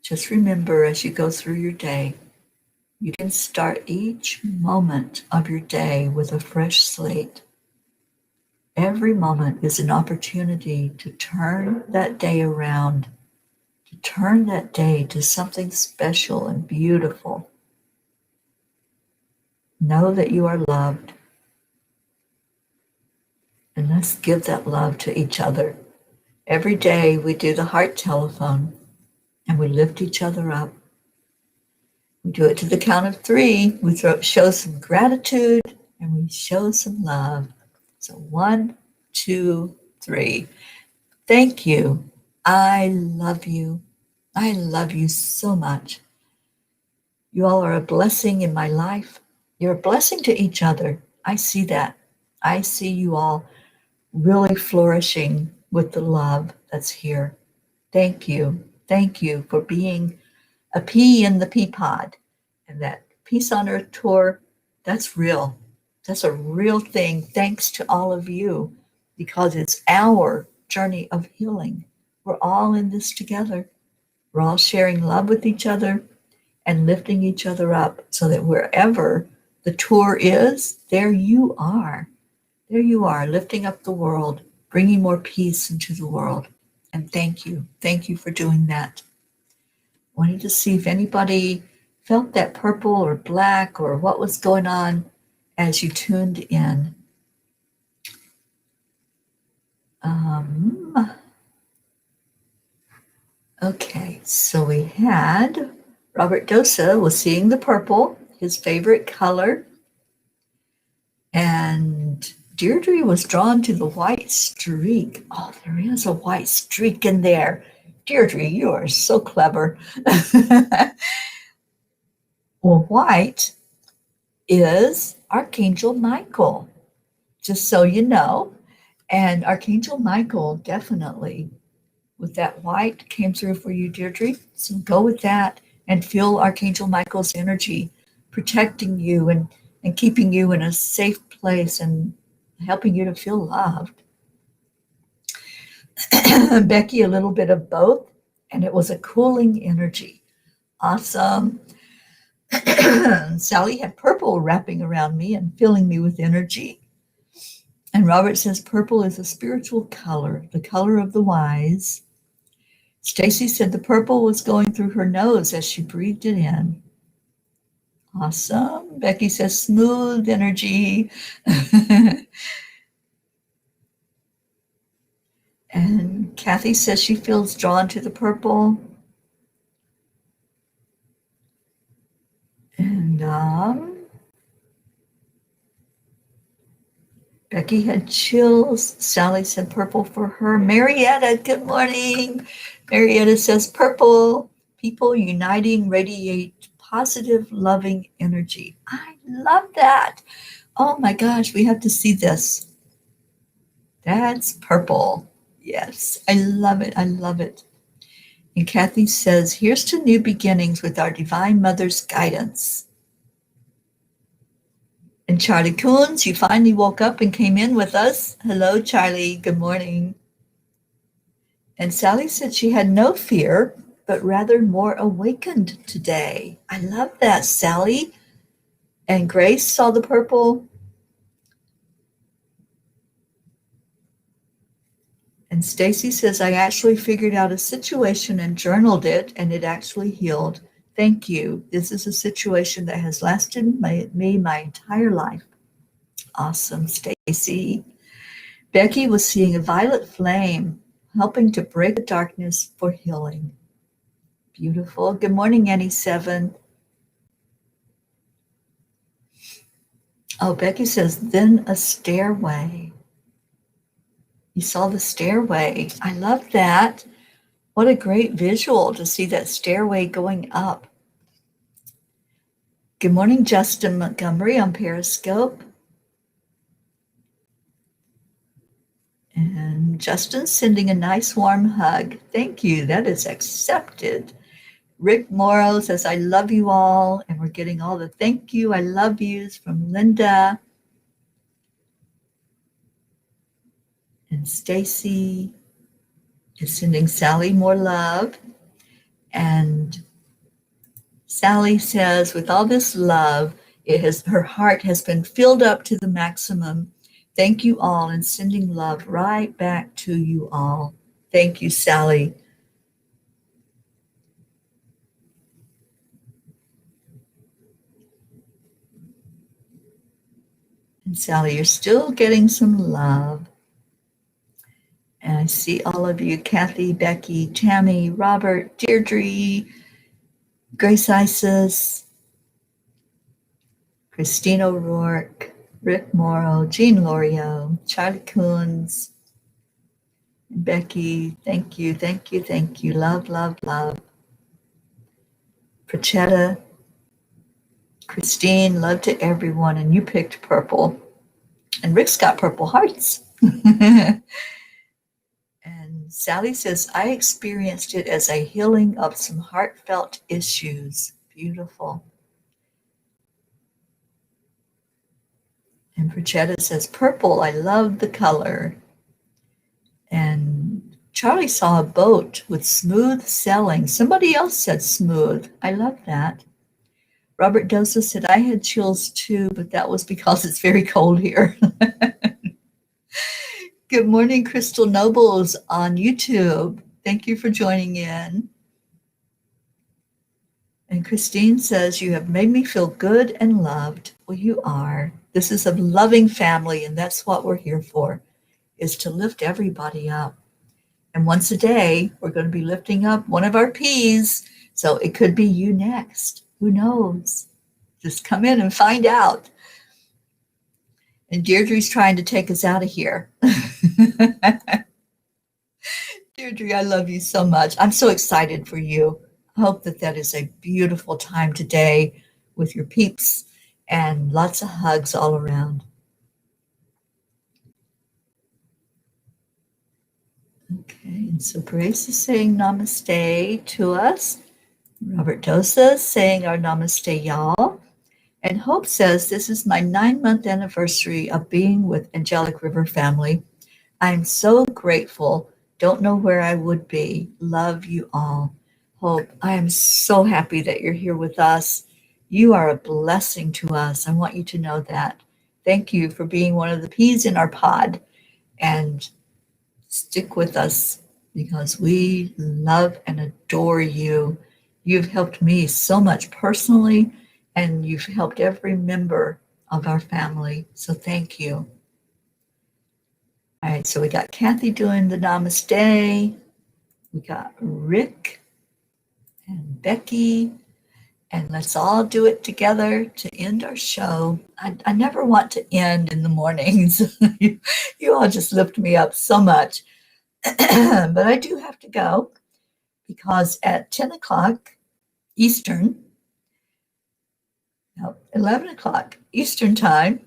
Just remember as you go through your day, you can start each moment of your day with a fresh slate. Every moment is an opportunity to turn that day around, to turn that day to something special and beautiful. Know that you are loved. And let's give that love to each other. Every day we do the heart telephone and we lift each other up. We do it to the count of 3. We show some gratitude and we show some love. So 1, 2, 3. Thank you. I love you. I love you so much. You all are a blessing in my life. You're a blessing to each other. I see that. I see you all really flourishing with the love that's here. Thank you. Thank you for being a pea in the pea pod. And that Peace on Earth tour, that's real. That's a real thing. Thanks to all of you, because it's our journey of healing. We're all in this together. We're all sharing love with each other and lifting each other up so that wherever the tour is, there you are. There you are, lifting up the world, bringing more peace into the world. And thank you. Thank you for doing that. Wanted to see if anybody felt that purple or black or what was going on as you tuned in. Okay, so we had Robert Dosa was seeing the purple, his favorite color, and Deirdre was drawn to the white streak. Oh, there is a white streak in there. Deirdre, you are so clever. Well, white is Archangel Michael, just so you know. And Archangel Michael definitely, with that white, came through for you, Deirdre. So go with that and feel Archangel Michael's energy protecting you and keeping you in a safe place and helping you to feel loved. Becky, a little bit of both, and it was a cooling energy. Awesome. Sally had purple wrapping around me and filling me with energy. And Robert says purple is a spiritual color, the color of the wise. Stacy said the purple was going through her nose as she breathed it in. Awesome. Becky says smooth energy. And Kathy says she feels drawn to the purple. And Becky had chills. Sally said purple for her. Marietta, good morning. Marietta says purple. People uniting radiate positive, loving energy. I love that. Oh my gosh, we have to see this. That's purple. Yes, I love it. I love it. And Kathy says, here's to new beginnings with our Divine Mother's guidance. And Charlie Coons, you finally woke up and came in with us. Hello, Charlie. Good morning. And Sally said she had no fear, but rather more awakened today. I love that, Sally. And Grace saw the purple. And Stacy says, I actually figured out a situation and journaled it, and it actually healed. Thank you. This is a situation that has lasted me my entire life. Awesome, Stacy. Becky was seeing a violet flame, helping to break the darkness for healing. Beautiful. Good morning, Annie 7. Oh, Becky says, then a stairway. You saw the stairway. I love that. What a great visual to see that stairway going up. Good morning, Justin Montgomery on Periscope. And Justin's sending a nice warm hug. Thank you. That is accepted. Rick Morrow says, I love you all. And we're getting all the thank you, I love yous from Linda. And Stacy is sending Sally more love. And Sally says, with all this love, her heart has been filled up to the maximum. Thank you all, and sending love right back to you all. Thank you, Sally. And Sally, you're still getting some love. And I see all of you, Kathy, Becky, Tammy, Robert, Deirdre, Grace Isis, Christine O'Rourke, Rick Morrow, Jean Lorio, Charlie Coons, Becky, thank you, thank you, thank you. Love, love, love. Prachetta, Christine, love to everyone. And you picked purple. And Rick's got purple hearts. And Sally says, I experienced it as a healing of some heartfelt issues. Beautiful. And Prachetta says, purple, I love the color. And Charlie saw a boat with smooth sailing. Somebody else said smooth. I love that. Robert Dosa said, I had chills too, but that was because it's very cold here. Good morning, Crystal Nobles on YouTube. Thank you for joining in. And Christine says, you have made me feel good and loved. Well, you are. This is a loving family, and that's what we're here for, is to lift everybody up. And once a day, we're going to be lifting up one of our P's. So it could be you next. Who knows? Just come in and find out. And Deirdre's trying to take us out of here. Deirdre, I love you so much. I'm so excited for you. I hope that that is a beautiful time today with your peeps and lots of hugs all around. Okay, and so Grace is saying namaste to us. Robert Dosa saying our namaste, y'all. And Hope says, this is my 9-month anniversary of being with Angelic River family. I'm so grateful. Don't know where I would be. Love you all. Hope, I am so happy that you're here with us. You are a blessing to us. I want you to know that. Thank you for being one of the peas in our pod. And stick with us because we love and adore you. You've helped me so much personally, and you've helped every member of our family. So thank you. All right, so we got Kathy doing the namaste. We got Rick and Becky, and let's all do it together to end our show. I never want to end in the mornings. You all just lift me up so much. But I do have to go because at 10 o'clock Eastern, no, 11 o'clock Eastern time,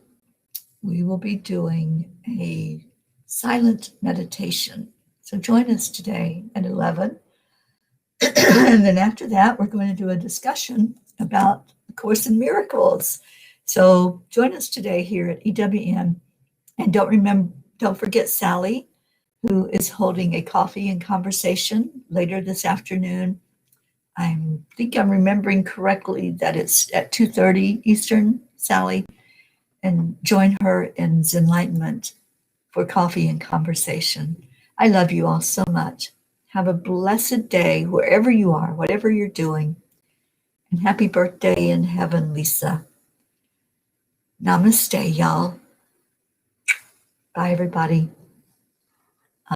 we will be doing a silent meditation. So join us today at 11. And then after that, we're going to do a discussion about A Course in Miracles. So join us today here at EWM. And don't forget Sally, who is holding a coffee and conversation later this afternoon. I think I'm remembering correctly that it's at 2:30 Eastern, Sally, and join her in Zenlightenment for coffee and conversation. I love you all so much. Have a blessed day wherever you are, whatever you're doing. And happy birthday in heaven, Lisa. Namaste, y'all. Bye, everybody.